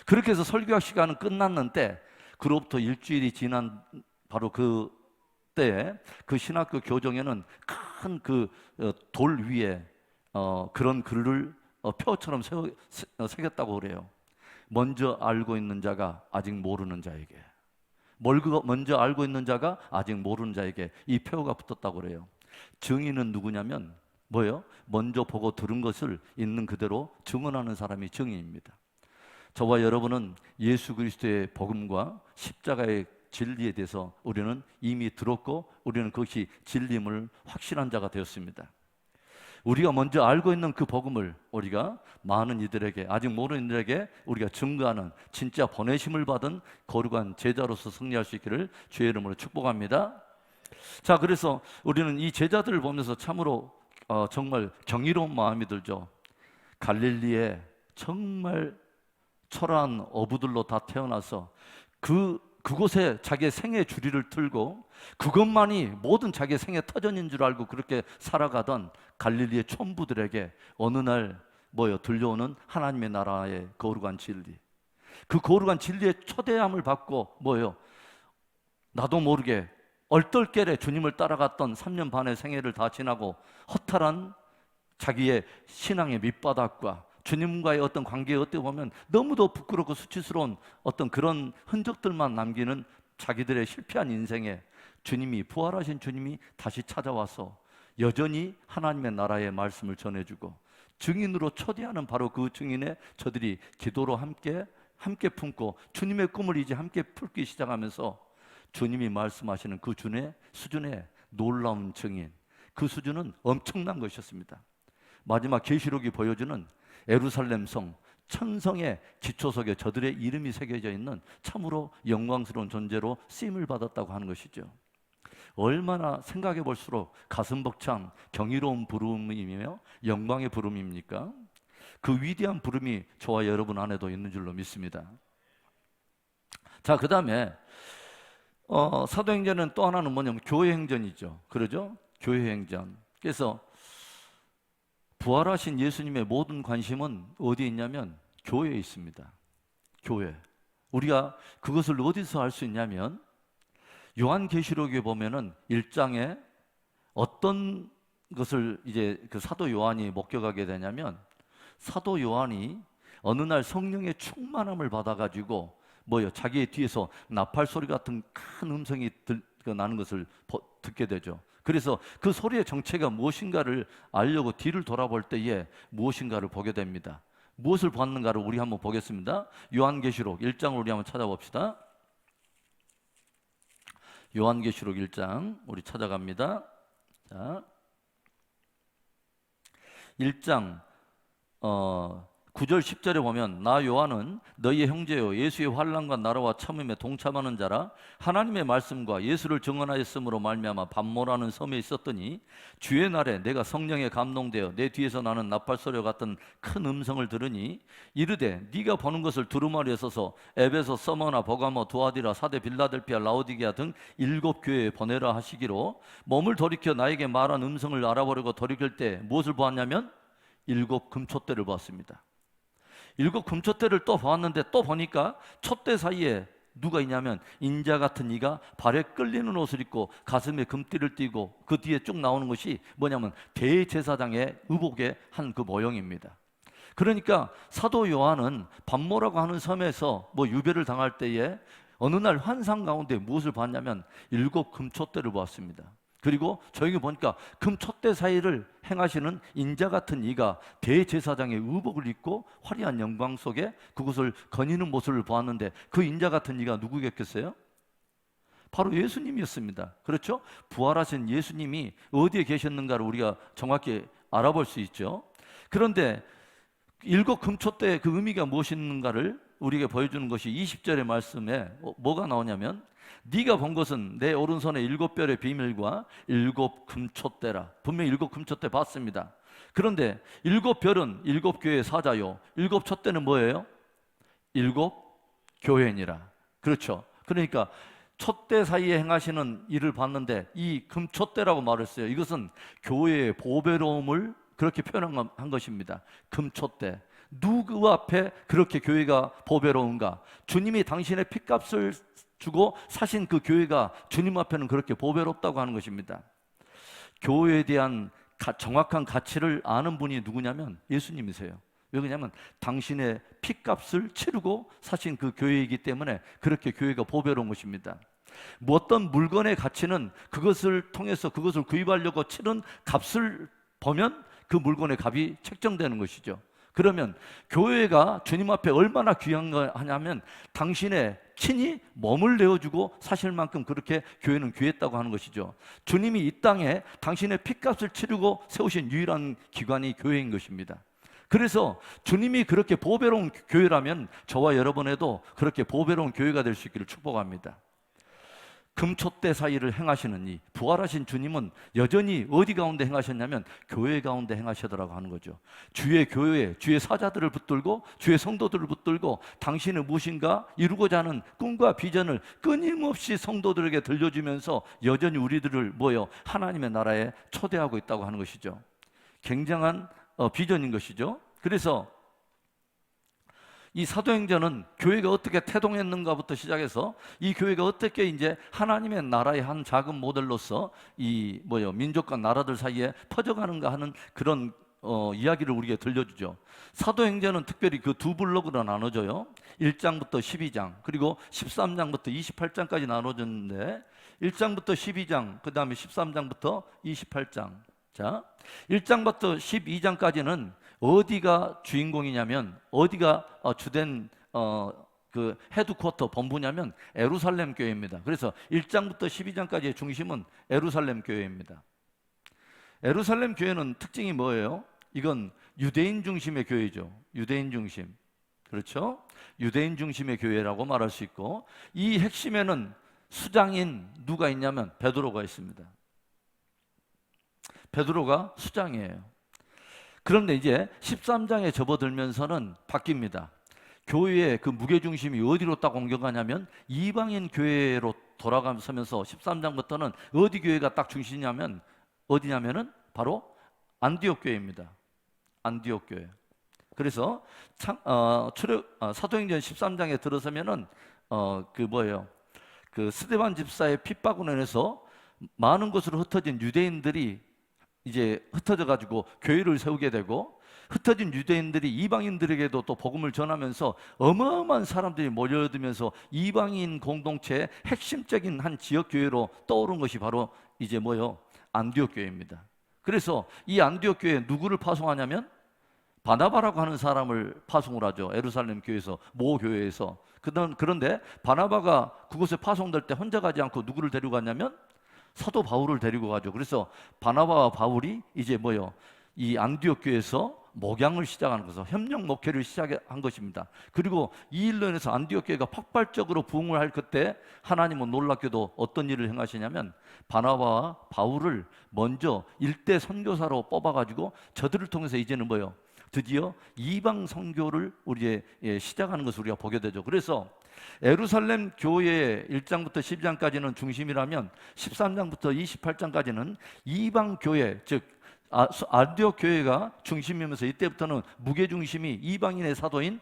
그렇게 해서 설교학 시간은 끝났는데, 그로부터 일주일이 지난 바로 그 때에 그 신학교 교정에는 큰 그 돌 위에 그런 글을 표처럼 새겼다고 그래요. 먼저 알고 있는 자가 아직 모르는 자에게, 먼저 알고 있는 자가 아직 모르는 자에게, 이 표가 붙었다고 그래요. 증인은 누구냐면 뭐예요? 먼저 보고 들은 것을 있는 그대로 증언하는 사람이 증인입니다. 저와 여러분은 예수 그리스도의 복음과 십자가의 진리에 대해서 우리는 이미 들었고, 우리는 그것이 진리임을 확신한 자가 되었습니다. 우리가 먼저 알고 있는 그 복음을 우리가 많은 이들에게, 아직 모르는 이들에게 우리가 증거하는 진짜 보내심을 받은 거룩한 제자로서 승리할 수 있기를 주의 이름으로 축복합니다. 자, 그래서 우리는 이 제자들을 보면서 참으로 정말 경이로운 마음이 들죠. 갈릴리에 정말 초라한 어부들로 다 태어나서 그곳에 자기의 생의 주리를 틀고 그것만이 모든 자기의 생의 터전인 줄 알고 그렇게 살아가던 갈릴리의 촌부들에게 어느 날 들려오는 하나님의 나라의 거룩한 진리, 그 거룩한 진리의 초대함을 받고 나도 모르게 얼떨결에 주님을 따라갔던 3년 반의 생애를 다 지나고 허탈한 자기의 신앙의 밑바닥과 주님과의 어떤 관계에 어떻게 보면 너무도 부끄럽고 수치스러운 어떤 그런 흔적들만 남기는 자기들의 실패한 인생에 주님이, 부활하신 주님이 다시 찾아와서 여전히 하나님의 나라의 말씀을 전해주고 증인으로 초대하는 바로 그 증인의 저들이 기도로 함께 품고 주님의 꿈을 이제 함께 풀기 시작하면서 주님이 말씀하시는 그 수준의 놀라운 증인, 그 수준은 엄청난 것이었습니다. 마지막 계시록이 보여주는 예루살렘 성, 천성의 기초석에 저들의 이름이 새겨져 있는 참으로 영광스러운 존재로 쓰임을 받았다고 하는 것이죠. 얼마나 생각해 볼수록 가슴 벅찬 경이로운 부름이며 영광의 부름입니까? 그 위대한 부름이 저와 여러분 안에도 있는 줄로 믿습니다. 자, 그 다음에 사도행전은 또 하나는 뭐냐면 교회행전이죠. 그러죠? 교회행전. 그래서 부활하신 예수님의 모든 관심은 어디에 있냐면 교회에 있습니다. 교회. 우리가 그것을 어디서 알 수 있냐면 요한계시록에 보면은 1장에 어떤 것을 이제 그 사도 요한이 목격하게 되냐면, 사도 요한이 어느 날 성령의 충만함을 받아가지고 자기의 뒤에서 나팔 소리 같은 큰 음성이 나는 것을 듣게 되죠. 그래서 그 소리의 정체가 무엇인가를 알려고 뒤를 돌아볼 때에 무엇인가를 보게 됩니다. 무엇을 봤는가를 우리 한번 보겠습니다. 요한계시록 1장을 우리 한번 찾아봅시다. 요한계시록 1장 우리 찾아갑니다. 자, 1장 9절 10절에 보면, 나 요한은 너희의 형제요 예수의 환난과 나라와 참음에 동참하는 자라 하나님의 말씀과 예수를 증언하였으므로 말미암아 밤모라는 섬에 있었더니 주의 날에 내가 성령에 감동되어 내 뒤에서 나는 나팔소리 같은 큰 음성을 들으니 이르되 네가 보는 것을 두루마리에 써서 에베소, 서머나, 버가모, 두아디라, 사대, 빌라델피아, 라오디게아 등 7교회에 보내라 하시기로 몸을 돌이켜 나에게 말한 음성을 알아보려고 돌이킬 때 무엇을 보았냐면 7 금촛대를 보았습니다. 7 금촛대를 또 보았는데, 또 보니까 촛대 사이에 누가 있냐면 인자 같은 이가 발에 끌리는 옷을 입고 가슴에 금띠를 띠고, 그 뒤에 쭉 나오는 것이 뭐냐면 대제사장의 의복의 한 그 모형입니다. 그러니까 사도 요한은 밤모라고 하는 섬에서 유배를 당할 때에 어느 날 환상 가운데 무엇을 봤냐면 7 금촛대를 보았습니다. 그리고 저에게 보니까 금촛대 사이를 행하시는 인자 같은 이가 대제사장의 의복을 입고 화려한 영광 속에 그것을 거니는 모습을 보았는데, 그 인자 같은 이가 누구겠겠어요? 바로 예수님이었습니다. 그렇죠? 부활하신 예수님이 어디에 계셨는가를 우리가 정확히 알아볼 수 있죠. 그런데 일곱 금초대의 그 의미가 무엇인가를 우리에게 보여주는 것이 20절의 말씀에 뭐가 나오냐면, 네가 본 것은 내 오른손의 일곱 별의 비밀과 일곱 금초대라. 분명히 일곱 금초대 봤습니다. 그런데 일곱 별은 일곱 교회의 사자요, 일곱 촛대는 뭐예요? 일곱 교회니라. 그렇죠? 그러니까 촛대 사이에 행하시는 일을 봤는데 이 금촛대라고 말했어요. 이것은 교회의 보배로움을 그렇게 표현한 것입니다. 금촛대. 누구 앞에 그렇게 교회가 보배로운가? 주님이 당신의 핏값을 주고 사신 그 교회가 주님 앞에는 그렇게 보배롭다고 하는 것입니다. 교회에 대한 정확한 가치를 아는 분이 누구냐면 예수님이세요. 왜 그러냐면 당신의 핏값을 치르고 사신 그 교회이기 때문에 그렇게 교회가 보배로운 것입니다. 뭐 어떤 물건의 가치는 그것을 통해서 그것을 구입하려고 치른 값을 보면 그 물건의 값이 책정되는 것이죠. 그러면 교회가 주님 앞에 얼마나 귀한 거 하냐면 당신의 친히 몸을 내어주고 사실 만큼 그렇게 교회는 귀했다고 하는 것이죠. 주님이 이 땅에 당신의 핏값을 치르고 세우신 유일한 기관이 교회인 것입니다. 그래서 주님이 그렇게 보배로운 교회라면 저와 여러분에도 그렇게 보배로운 교회가 될 수 있기를 축복합니다. 금촛대 사이를 행하시는 이 부활하신 주님은 여전히 어디 가운데 행하셨냐면 교회 가운데 행하시더라고 하는 거죠. 주의 교회, 주의 사자들을 붙들고 주의 성도들을 붙들고 당신의 무엇인가 이루고자 하는 꿈과 비전을 끊임없이 성도들에게 들려주면서 여전히 우리들을 하나님의 나라에 초대하고 있다고 하는 것이죠. 굉장한 비전인 것이죠. 그래서 이 사도행전은 교회가 어떻게 태동했는가부터 시작해서 이 교회가 어떻게 이제 하나님의 나라의 한 작은 모델로서 민족과 나라들 사이에 퍼져가는가 하는 그런 이야기를 우리에게 들려주죠. 사도행전은 특별히 그 두 블록으로 나눠져요. 1장부터 12장 그리고 13장부터 28장까지 나눠졌는데 1장부터 12장 그 다음에 13장부터 28장. 자, 1장부터 12장까지는 어디가 주인공이냐면 어디가 주된 그 헤드쿼터 본부냐면 예루살렘 교회입니다. 그래서 1장부터 12장까지의 중심은 예루살렘 교회입니다. 예루살렘 교회는 특징이 뭐예요? 이건 유대인 중심의 교회죠. 유대인 중심. 그렇죠? 유대인 중심의 교회라고 말할 수 있고 이 핵심에는 수장인 누가 있냐면 베드로가 있습니다. 베드로가 수장이에요. 그런데 이제 13장에 접어들면서는 바뀝니다. 교회의 그 무게중심이 어디로 딱 옮겨가냐면 이방인 교회로 돌아가면서 13장부터는 어디 교회가 딱 중심이냐면 어디냐면은 바로 안디옥 교회입니다. 안디옥 교회. 그래서 사도행전 13장에 들어서면은 그 스데반 집사의 핍박으로 인해서 많은 곳으로 흩어진 유대인들이 이제 흩어져 가지고 교회를 세우게 되고 흩어진 유대인들이 이방인들에게도 또 복음을 전하면서 어마어마한 사람들이 몰려들면서 이방인 공동체의 핵심적인 한 지역 교회로 떠오른 것이 바로 이제 안디옥 교회입니다. 그래서 이 안디옥 교회에 누구를 파송하냐면 바나바라고 하는 사람을 파송을 하죠. 예루살렘 교회에서 모 교회에서. 그런데 바나바가 그곳에 파송될 때 혼자 가지 않고 누구를 데리고 갔냐면 사도 바울을 데리고 가죠. 그래서 바나바와 바울이 이제 이 안디옥 교회에서 목양을 시작하는 것에서 협력 목회를 시작한 것입니다. 그리고 이 일로 인해서 안디옥 교회가 폭발적으로 부흥을 할 그때 하나님은 놀랍게도 어떤 일을 행하시냐면 바나바와 바울을 먼저 일대 선교사로 뽑아가지고 저들을 통해서 이제는 드디어 이방 선교를 우리의 시작하는 것을 우리가 보게 되죠. 그래서 예루살렘 교회의 1장부터 12장까지는 중심이라면 13장부터 28장까지는 이방 교회, 즉 안디옥 교회가 중심이면서 이때부터는 무게중심이 이방인의 사도인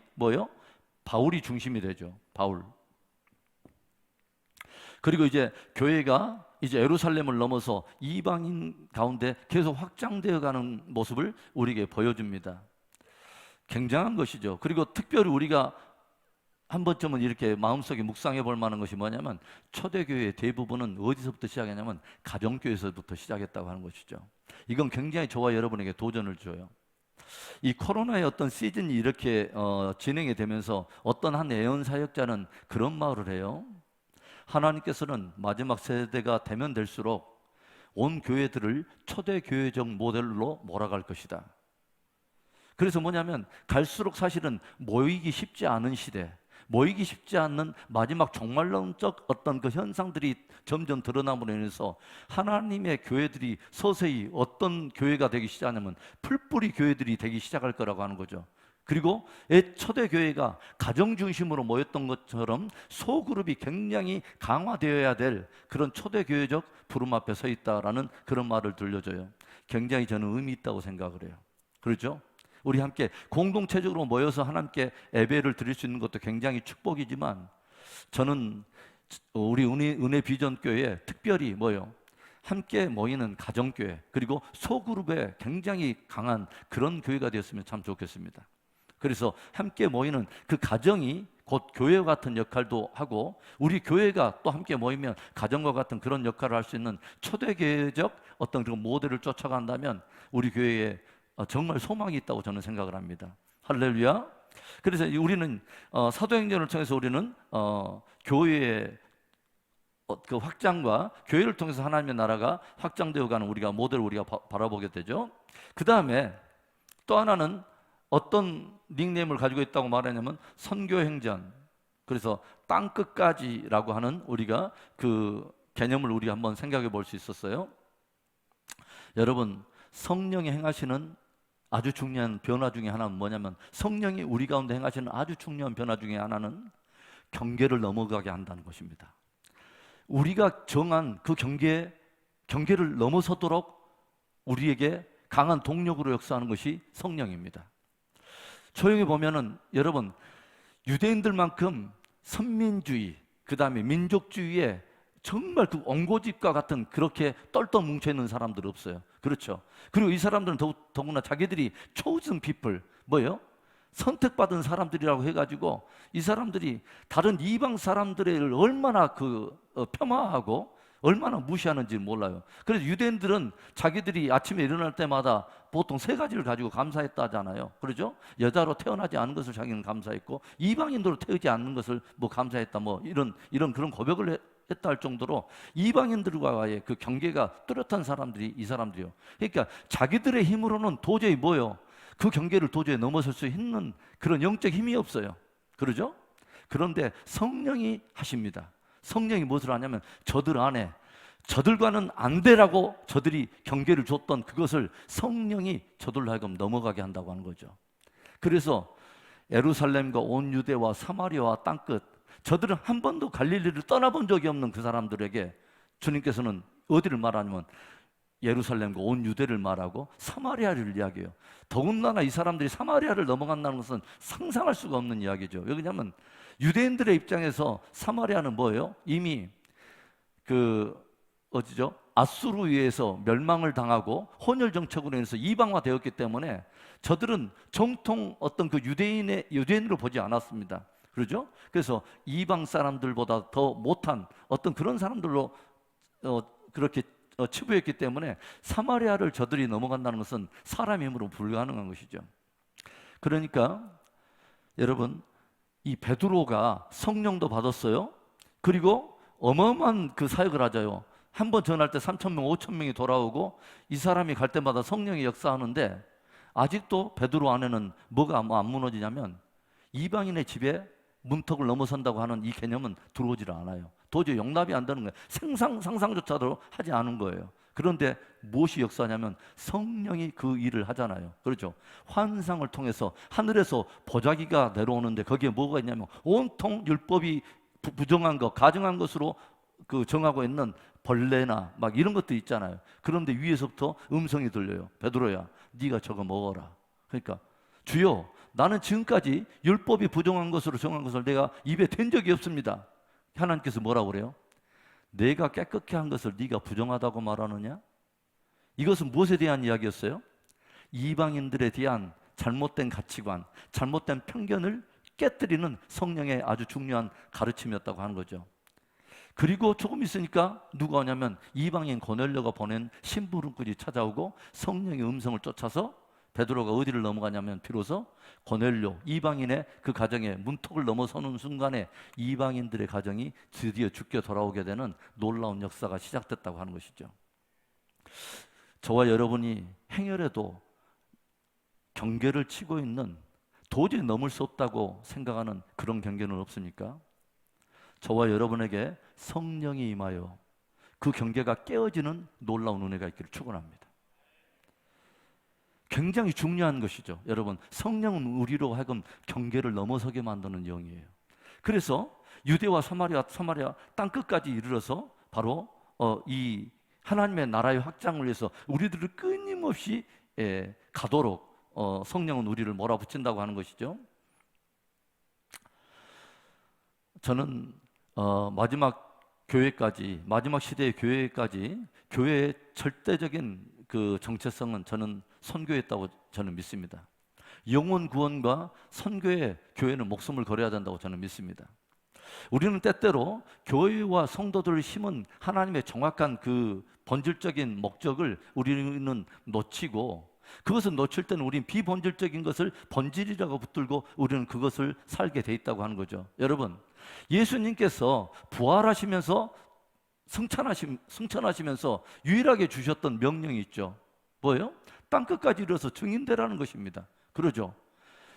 바울이 중심이 되죠. 바울. 그리고 이제 교회가 이제 예루살렘을 넘어서 이방인 가운데 계속 확장되어 가는 모습을 우리에게 보여줍니다. 굉장한 것이죠. 그리고 특별히 우리가 한 번쯤은 이렇게 마음속에 묵상해 볼 만한 것이 뭐냐면 초대교회의 대부분은 어디서부터 시작했냐면 가정교회에서부터 시작했다고 하는 것이죠. 이건 굉장히 저와 여러분에게 도전을 줘요. 이 코로나의 어떤 시즌이 이렇게 진행이 되면서 어떤 한 예언 사역자는 그런 말을 해요. 하나님께서는 마지막 세대가 되면 될수록 온 교회들을 초대교회적 모델로 몰아갈 것이다. 그래서 뭐냐면 갈수록 사실은 모이기 쉽지 않은 시대, 모이기 쉽지 않는 마지막 종말론적 어떤 그 현상들이 점점 드러남으로 인해서 하나님의 교회들이 서서히 어떤 교회가 되기 시작하냐면 풀뿌리 교회들이 되기 시작할 거라고 하는 거죠. 그리고 초대교회가 가정 중심으로 모였던 것처럼 소그룹이 굉장히 강화되어야 될 그런 초대교회적 부름 앞에 서 있다라는 그런 말을 들려줘요. 굉장히 저는 의미 있다고 생각을 해요. 그렇죠? 우리 함께 공동체적으로 모여서 하나님께 예배를 드릴 수 있는 것도 굉장히 축복이지만 저는 우리 은혜 비전교회에 특별히 뭐요? 함께 모이는 가정교회 그리고 소그룹에 굉장히 강한 그런 교회가 되었으면 참 좋겠습니다. 그래서 함께 모이는 그 가정이 곧 교회와 같은 역할도 하고 우리 교회가 또 함께 모이면 가정과 같은 그런 역할을 할 수 있는 초대교회적 어떤 그런 모델을 쫓아간다면 우리 교회에 정말 소망이 있다고 저는 생각을 합니다. 할렐루야. 그래서 우리는 사도행전을 통해서 우리는 교회의 그 확장과 교회를 통해서 하나님의 나라가 확장되어 가는 우리가 모델을 우리가 바라보게 되죠. 그 다음에 또 하나는 어떤 닉네임을 가지고 있다고 말하냐면 선교행전. 그래서 땅끝까지라고 하는 우리가 그 개념을 우리가 한번 생각해 볼 수 있었어요. 여러분, 성령이 행하시는 아주 중요한 변화 중에 하나는 뭐냐면 성령이 우리 가운데 행하시는 아주 중요한 변화 중에 하나는 경계를 넘어가게 한다는 것입니다. 우리가 정한 그 경계를 넘어서도록 우리에게 강한 동력으로 역사하는 것이 성령입니다. 조용히 보면은 여러분 유대인들만큼 선민주의 그 다음에 민족주의에 정말 그 옹고집과 같은 그렇게 똘똘 뭉쳐있는 사람들 없어요. 그렇죠. 그리고 이 사람들은 더구나 자기들이 chosen people 뭐예요? 선택받은 사람들이라고 해가지고 이 사람들이 다른 이방 사람들을 얼마나 폄하하고 얼마나 무시하는지 몰라요. 그래서 유대인들은 자기들이 아침에 일어날 때마다 보통 세 가지를 가지고 감사했다 하잖아요. 그렇죠? 여자로 태어나지 않은 것을 자기는 감사했고 이방인으로 태어나지 않는 것을 뭐 감사했다 뭐 이런 그런 고백을 했다 할 정도로 이방인들과의 그 경계가 뚜렷한 사람들이 이 사람들이요. 그러니까 자기들의 힘으로는 도저히 뭐요? 그 경계를 도저히 넘어설 수 있는 그런 영적 힘이 없어요. 그러죠? 그런데 성령이 하십니다. 성령이 무엇을 하냐면 저들 안에 저들과는 안 되라고 저들이 경계를 줬던 그것을 성령이 저들로 하여금 넘어가게 한다고 하는 거죠. 그래서 예루살렘과 온 유대와 사마리아와 땅끝 저들은 한 번도 갈릴리를 떠나본 적이 없는 그 사람들에게 주님께서는 어디를 말하냐면 예루살렘과 온 유대를 말하고 사마리아를 이야기해요. 더군다나 이 사람들이 사마리아를 넘어간다는 것은 상상할 수가 없는 이야기죠. 왜냐하면 유대인들의 입장에서 사마리아는 뭐예요? 이미 어디죠? 아수르에 의해서 멸망을 당하고 혼혈 정책으로 인해서 이방화되었기 때문에 저들은 정통 어떤 그 유대인으로 보지 않았습니다. 그렇죠? 그래서 이방 사람들보다 더 못한 어떤 그런 사람들로 그렇게 치부했기 때문에 사마리아를 저들이 넘어간다는 것은 사람 힘으로 불가능한 것이죠. 그러니까 여러분 이 베드로가 성령도 받았어요. 그리고 어마어마한 그 사역을 하자요. 한 번 전할 때 3,000명, 5,000명이 돌아오고 이 사람이 갈 때마다 성령이 역사하는데 아직도 베드로 안에는 뭐가 안 무너지냐면 이방인의 집에 문턱을 넘어선다고 하는 이 개념은 들어오질 않아요. 도저히 용납이 안 되는 거예요. 상상조차도 하지 않은 거예요. 그런데 무엇이 역사냐면 성령이 그 일을 하잖아요. 그렇죠? 환상을 통해서 하늘에서 보자기가 내려오는데 거기에 뭐가 있냐면 온통 율법이 부정한 것, 가증한 것으로 정하고 있는 벌레나 막 이런 것도 있잖아요. 그런데 위에서부터 음성이 들려요. 베드로야, 네가 저거 먹어라. 그러니까 주여, 나는 지금까지 율법이 부정한 것으로 정한 것을 내가 입에 댄 적이 없습니다. 하나님께서 뭐라고 그래요? 내가 깨끗게 한 것을 네가 부정하다고 말하느냐? 이것은 무엇에 대한 이야기였어요? 이방인들에 대한 잘못된 가치관, 잘못된 편견을 깨뜨리는 성령의 아주 중요한 가르침이었다고 하는 거죠. 그리고 조금 있으니까 누가 오냐면 이방인 고넬료가 보낸 심부름꾼이 찾아오고 성령의 음성을 쫓아서 베드로가 어디를 넘어가냐면 비로소 고넬료 이방인의 그 가정에 문턱을 넘어서는 순간에 이방인들의 가정이 드디어 죽게 돌아오게 되는 놀라운 역사가 시작됐다고 하는 것이죠. 저와 여러분이 행여라도 경계를 치고 있는, 도저히 넘을 수 없다고 생각하는 그런 경계는 없습니까? 저와 여러분에게 성령이 임하여 그 경계가 깨어지는 놀라운 은혜가 있기를 축원합니다. 굉장히 중요한 것이죠. 여러분, 성령은 우리로 하여금 경계를 넘어서게 만드는 영이에요. 그래서 유대와 사마리아 땅 끝까지 이르러서 바로 이 하나님의 나라의 확장을 위해서 우리들을 끊임없이 가도록 성령은 우리를 몰아붙인다고 하는 것이죠. 저는 마지막 교회까지, 마지막 시대의 교회까지 교회의 절대적인 그 정체성은 저는 선교였다고 저는 믿습니다. 영혼 구원과 선교에 교회는 목숨을 걸어야 된다고 저는 믿습니다. 우리는 때때로 교회와 성도들을 심은 하나님의 정확한 그 본질적인 목적을 우리는 놓치고, 그것을 놓칠 때는 우리는 비본질적인 것을 본질이라고 붙들고 우리는 그것을 살게 돼 있다고 하는 거죠. 여러분, 예수님께서 부활하시면서 승천하시면서 유일하게 주셨던 명령이 있죠. 뭐예요? 땅끝까지 이르러서 증인되라는 것입니다. 그러죠?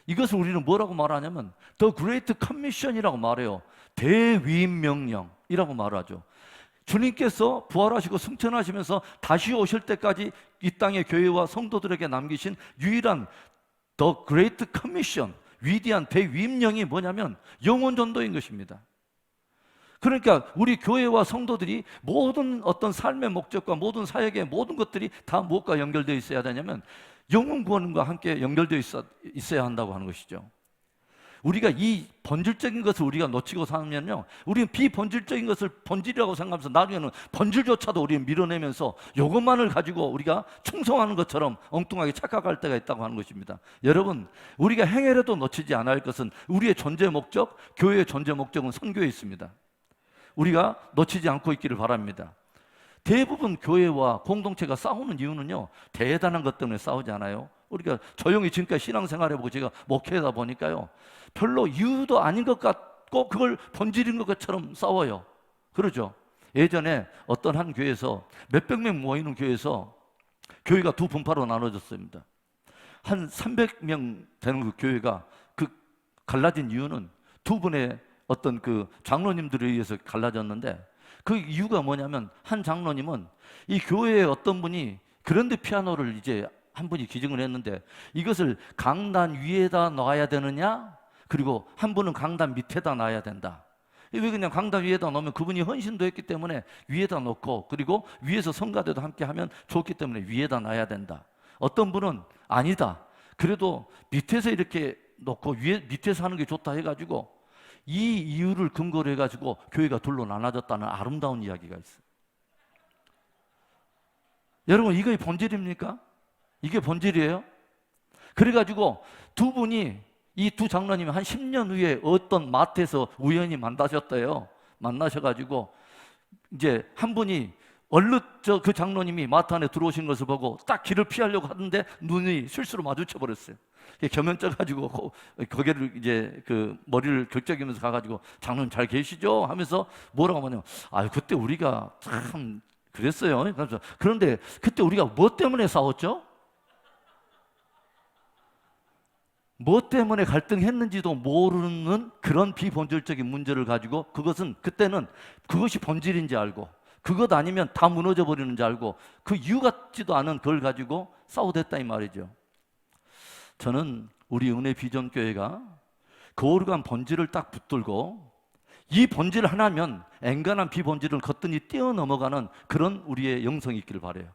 이것을 우리는 뭐라고 말하냐면 The Great Commission이라고 말해요. 대위임 명령이라고 말하죠. 주님께서 부활하시고 승천하시면서 다시 오실 때까지 이 땅의 교회와 성도들에게 남기신 유일한 The Great Commission, 위대한 대위임령이 뭐냐면 영혼 전도인 것입니다. 그러니까 우리 교회와 성도들이 모든 어떤 삶의 목적과 모든 사역의 모든 것들이 다 무엇과 연결되어 있어야 되냐면 영혼 구원과 함께 연결되어 있어야 한다고 하는 것이죠. 우리가 이 본질적인 것을 우리가 놓치고 살면요, 우리는 비본질적인 것을 본질이라고 생각하면서 나중에는 본질조차도 우리는 밀어내면서 이것만을 가지고 우리가 충성하는 것처럼 엉뚱하게 착각할 때가 있다고 하는 것입니다. 여러분, 우리가 행여라도 놓치지 않아야 할 것은 우리의 존재 목적, 교회의 존재 목적은 선교에 있습니다. 우리가 놓치지 않고 있기를 바랍니다. 대부분 교회와 공동체가 싸우는 이유는요, 대단한 것 때문에 싸우지 않아요. 우리가 조용히 지금까지 신앙생활해보고 제가 목회하다 보니까요, 별로 이유도 아닌 것 같고 그걸 본질인 것처럼 싸워요. 그러죠? 예전에 어떤 한 교회에서 몇백 명 모이는 교회에서 교회가 두 분파로 나눠졌습니다. 한 300명 되는 그 교회가 그 갈라진 이유는 두 분의 어떤 그 장로님들에 의해서 갈라졌는데, 그 이유가 뭐냐면 한 장로님은 이 교회에 어떤 분이 그랜드 피아노를 이제 한 분이 기증을 했는데 이것을 강단 위에다 놔야 되느냐, 그리고 한 분은 강단 밑에다 놔야 된다. 왜 그냥 강단 위에다 놓으면 그분이 헌신도 했기 때문에 위에다 놓고, 그리고 위에서 성가대도 함께 하면 좋기 때문에 위에다 놔야 된다. 어떤 분은 아니다, 그래도 밑에서 이렇게 놓고 밑에서 하는 게 좋다 해가지고 이 이유를 근거로 해가지고 교회가 둘로 나눠졌다는 아름다운 이야기가 있어요. 여러분, 이게 본질입니까? 이게 본질이에요? 그래가지고 두 분이, 이 두 장로님이 한 10년 후에 어떤 마트에서 우연히 만나셨대요. 만나셔가지고 이제 한 분이 얼른 그 장로님이 마트 안에 들어오신 것을 보고 딱 길을 피하려고 하는데 눈이 실수로 마주쳐 버렸어요. 겸연쩍어가지고 고개를 이제 그 머리를 긁적이면서 가가지고 장로님 잘 계시죠? 하면서 뭐라고 하냐면, 아, 그때 우리가 참 그랬어요. 그런데 그때 우리가 뭐 때문에 싸웠죠? 뭐 때문에 갈등했는지도 모르는 그런 비본질적인 문제를 가지고, 그것은 그때는 그것이 본질인지 알고 그것 아니면 다 무너져 버리는 줄 알고 그 이유 같지도 않은 그걸 가지고 싸우댔다 이 말이죠. 저는 우리 은혜 비전교회가 거룩한 본질을 딱 붙들고 이 본질 하나면 앵간한 비본질을 거뜬히 뛰어넘어가는 그런 우리의 영성이 있기를 바라요.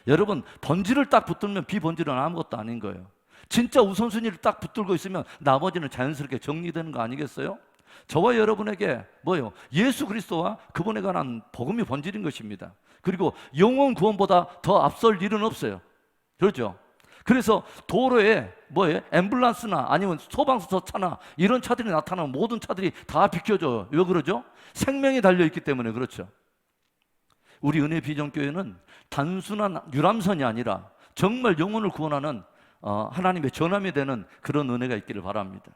여러분, 본질을 딱 붙들면 비본질은 아무것도 아닌 거예요. 진짜 우선순위를 딱 붙들고 있으면 나머지는 자연스럽게 정리되는 거 아니겠어요? 저와 여러분에게 뭐요? 예수 그리스도와 그분에 관한 복음이 본질인 것입니다. 그리고 영혼 구원보다 더 앞설 일은 없어요. 그렇죠? 그래서 도로에 뭐예요? 앰뷸런스나 아니면 소방서 차나 이런 차들이 나타나면 모든 차들이 다 비켜줘요. 왜 그러죠? 생명이 달려있기 때문에 그렇죠. 우리 은혜 비전교회는 단순한 유람선이 아니라 정말 영혼을 구원하는 하나님의 전함이 되는 그런 은혜가 있기를 바랍니다.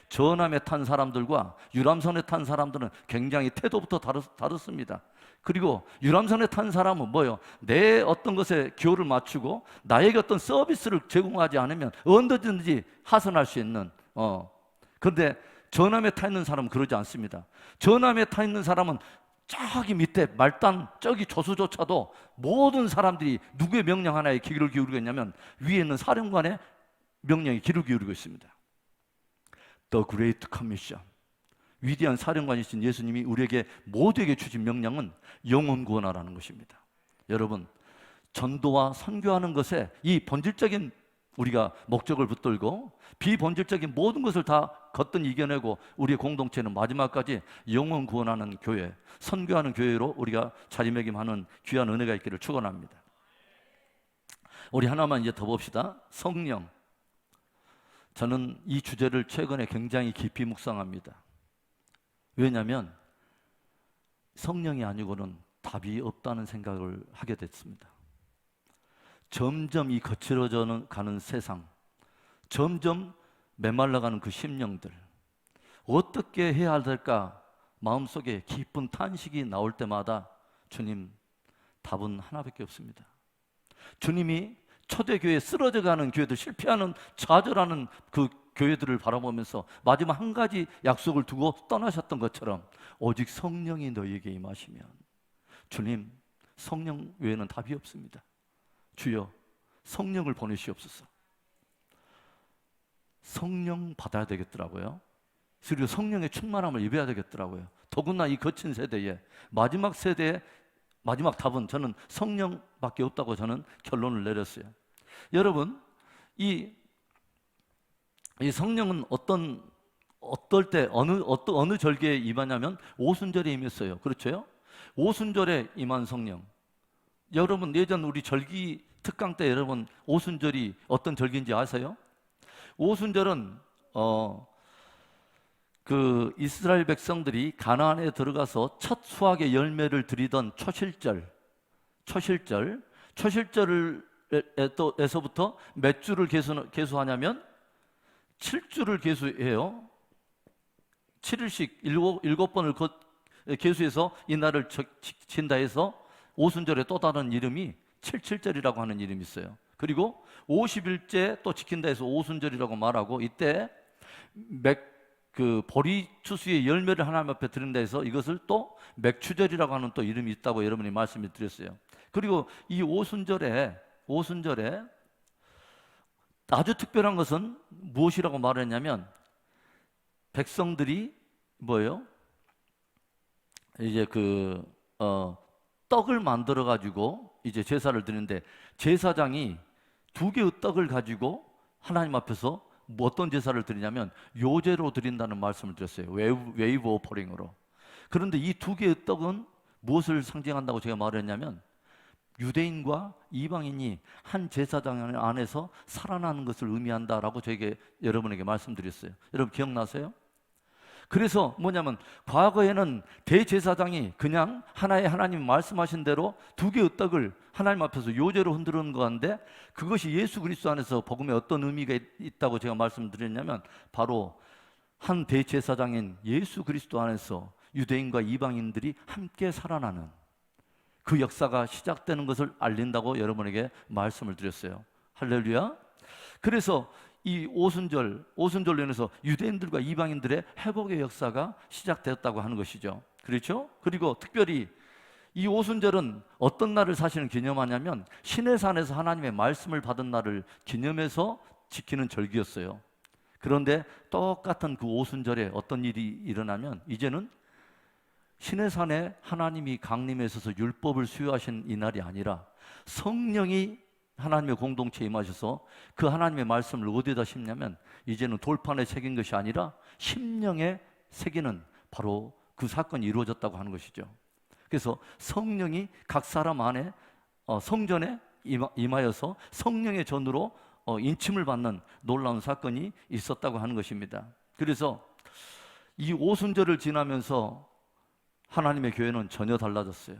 전함에 탄 사람들과 유람선에 탄 사람들은 굉장히 태도부터 다릅니다. 그리고 유람선에 탄 사람은 뭐예요? 내 어떤 것에 기호를 맞추고 나에게 어떤 서비스를 제공하지 않으면 언제든지 하선할 수 있는 그런데 전함에 타 있는 사람은 그러지 않습니다. 전함에 타 있는 사람은 저기 밑에 말단 저기 조수조차도 모든 사람들이 누구의 명령 하나에 귀를 기울이고 있냐면 위에 있는 사령관의 명령에 귀를 기울이고 있습니다. The Great Commission, 위대한 사령관이신 예수님이 우리에게 모두에게 주신 명령은 영혼 구원하라는 것입니다. 여러분, 전도와 선교하는 것에 이 본질적인 우리가 목적을 붙들고 비본질적인 모든 것을 다 걷든 이겨내고 우리의 공동체는 마지막까지 영혼 구원하는 교회, 선교하는 교회로 우리가 자리매김하는 귀한 은혜가 있기를 축원합니다. 우리 하나만 이제 더 봅시다. 성령. 저는 이 주제를 최근에 굉장히 깊이 묵상합니다. 왜냐하면 성령이 아니고는 답이 없다는 생각을 하게 됐습니다. 점점 이 거칠어져 가는 세상, 점점 메말라가는 그 심령들, 어떻게 해야 될까 마음속에 깊은 탄식이 나올 때마다 주님, 답은 하나밖에 없습니다. 주님이 초대교회 쓰러져가는 교회들, 실패하는 좌절하는 그 교회들을 바라보면서 마지막 한 가지 약속을 두고 떠나셨던 것처럼 오직 성령이 너희에게 임하시면, 주님, 성령 외에는 답이 없습니다. 주여, 성령을 보내시옵소서. 성령 받아야 되겠더라고요. 그리고 성령의 충만함을 입어야 되겠더라고요. 더구나 이 거친 세대에 마지막 세대의 마지막 답은 저는 성령밖에 없다고 저는 결론을 내렸어요. 여러분, 이 성령은 어떨 때 어느 절기에 임하냐면 오순절에 임했어요. 그렇죠? 오순절에 임한 성령. 여러분, 예전 우리 절기 특강 때 여러분 오순절이 어떤 절기인지 아세요? 오순절은 그 이스라엘 백성들이 가나안에 들어가서 첫 수확의 열매를 드리던 초실절에서부터 몇 주를 계수하냐면 7주를 계수해요. 7일씩 7번을 계수해서 이 날을 지킨다 해서 오순절에 또 다른 이름이 77절이라고 하는 이름이 있어요. 그리고 50일째 또 지킨다 해서 오순절이라고 말하고, 이때 보리 추수의 열매를 하나님 앞에 드린다 해서 이것을 또 맥추절이라고 하는 또 이름이 있다고 여러분이 말씀을 드렸어요. 그리고 이 오순절에 아주 특별한 것은 무엇이라고 말했냐면, 백성들이 뭐예요? 이제 떡을 만들어 가지고 이제 제사를 드리는데, 제사장이 2개의 떡을 가지고 하나님 앞에서 어떤 제사를 드리냐면 요제로 드린다는 말씀을 드렸어요. 웨이브 오퍼링으로. 그런데 이 2개의 떡은 무엇을 상징한다고 제가 말했냐면, 유대인과 이방인이 한 제사장 안에서 살아나는 것을 의미한다라고 여러분에게 말씀드렸어요. 여러분 기억나세요? 그래서 뭐냐면, 과거에는 대제사장이 그냥 하나님 말씀하신 대로 2개의 떡을 하나님 앞에서 요제로 흔들는 건데, 그것이 예수 그리스도 안에서 복음에 어떤 의미가 있다고 제가 말씀드렸냐면, 바로 한 대제사장인 예수 그리스도 안에서 유대인과 이방인들이 함께 살아나는 그 역사가 시작되는 것을 알린다고 여러분에게 말씀을 드렸어요. 할렐루야. 그래서 이 오순절로 인해서 유대인들과 이방인들의 회복의 역사가 시작되었다고 하는 것이죠. 그렇죠? 그리고 특별히 이 오순절은 어떤 날을 사실은 기념하냐면, 시내산에서 하나님의 말씀을 받은 날을 기념해서 지키는 절기였어요. 그런데 똑같은 그 오순절에 어떤 일이 일어나면, 이제는 시내산에 하나님이 강림에 있어서 율법을 수여하신 이 날이 아니라 성령이 하나님의 공동체에 임하셔서 그 하나님의 말씀을 어디에다 심냐면, 이제는 돌판에 새긴 것이 아니라 심령에 새기는 바로 그 사건이 이루어졌다고 하는 것이죠. 그래서 성령이 각 사람 안에 성전에 임하여서 성령의 전으로 인침을 받는 놀라운 사건이 있었다고 하는 것입니다. 그래서 이 오순절을 지나면서 하나님의 교회는 전혀 달라졌어요.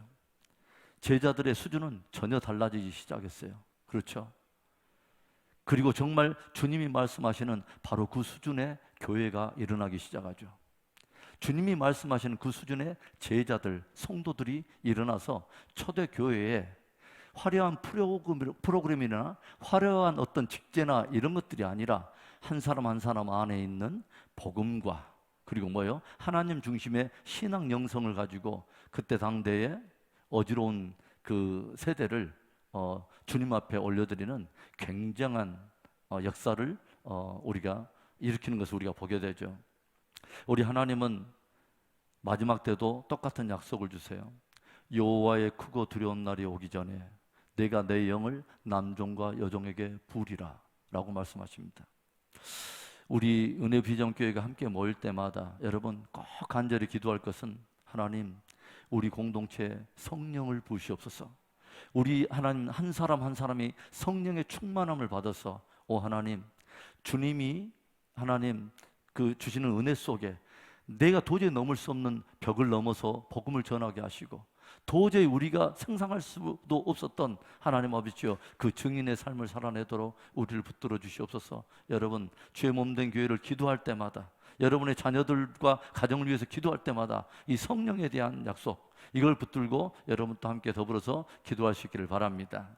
제자들의 수준은 전혀 달라지기 시작했어요. 그렇죠? 그리고 정말 주님이 말씀하시는 바로 그 수준의 교회가 일어나기 시작하죠. 주님이 말씀하시는 그 수준의 제자들, 성도들이 일어나서 초대 교회에 화려한 프로그램이나 화려한 어떤 직제나 이런 것들이 아니라 한 사람 한 사람 안에 있는 복음과 그리고 뭐요? 하나님 중심의 신앙 영성을 가지고 그때 당대에 어지러운 그 세대를 주님 앞에 올려드리는 굉장한 역사를 우리가 일으키는 것을 우리가 보게 되죠. 우리 하나님은 마지막 때도 똑같은 약속을 주세요. 여호와의 크고 두려운 날이 오기 전에 내가 내 영을 남종과 여종에게 부으리라 라고 말씀하십니다. 우리 은혜 비전교회가 함께 모일 때마다 여러분 꼭 간절히 기도할 것은 하나님, 우리 공동체에 성령을 부으시옵소서. 우리 하나님 한 사람 한 사람이 성령의 충만함을 받아서 하나님, 주님이 하나님 그 주시는 은혜 속에 내가 도저히 넘을 수 없는 벽을 넘어서 복음을 전하게 하시고 도저히 우리가 상상할 수도 없었던 하나님 아버지여 그 증인의 삶을 살아내도록 우리를 붙들어 주시옵소서. 여러분, 주의 몸된 교회를 기도할 때마다, 여러분의 자녀들과 가정을 위해서 기도할 때마다 이 성령에 대한 약속, 이걸 붙들고 여러분도 함께 더불어서 기도하시기를 바랍니다.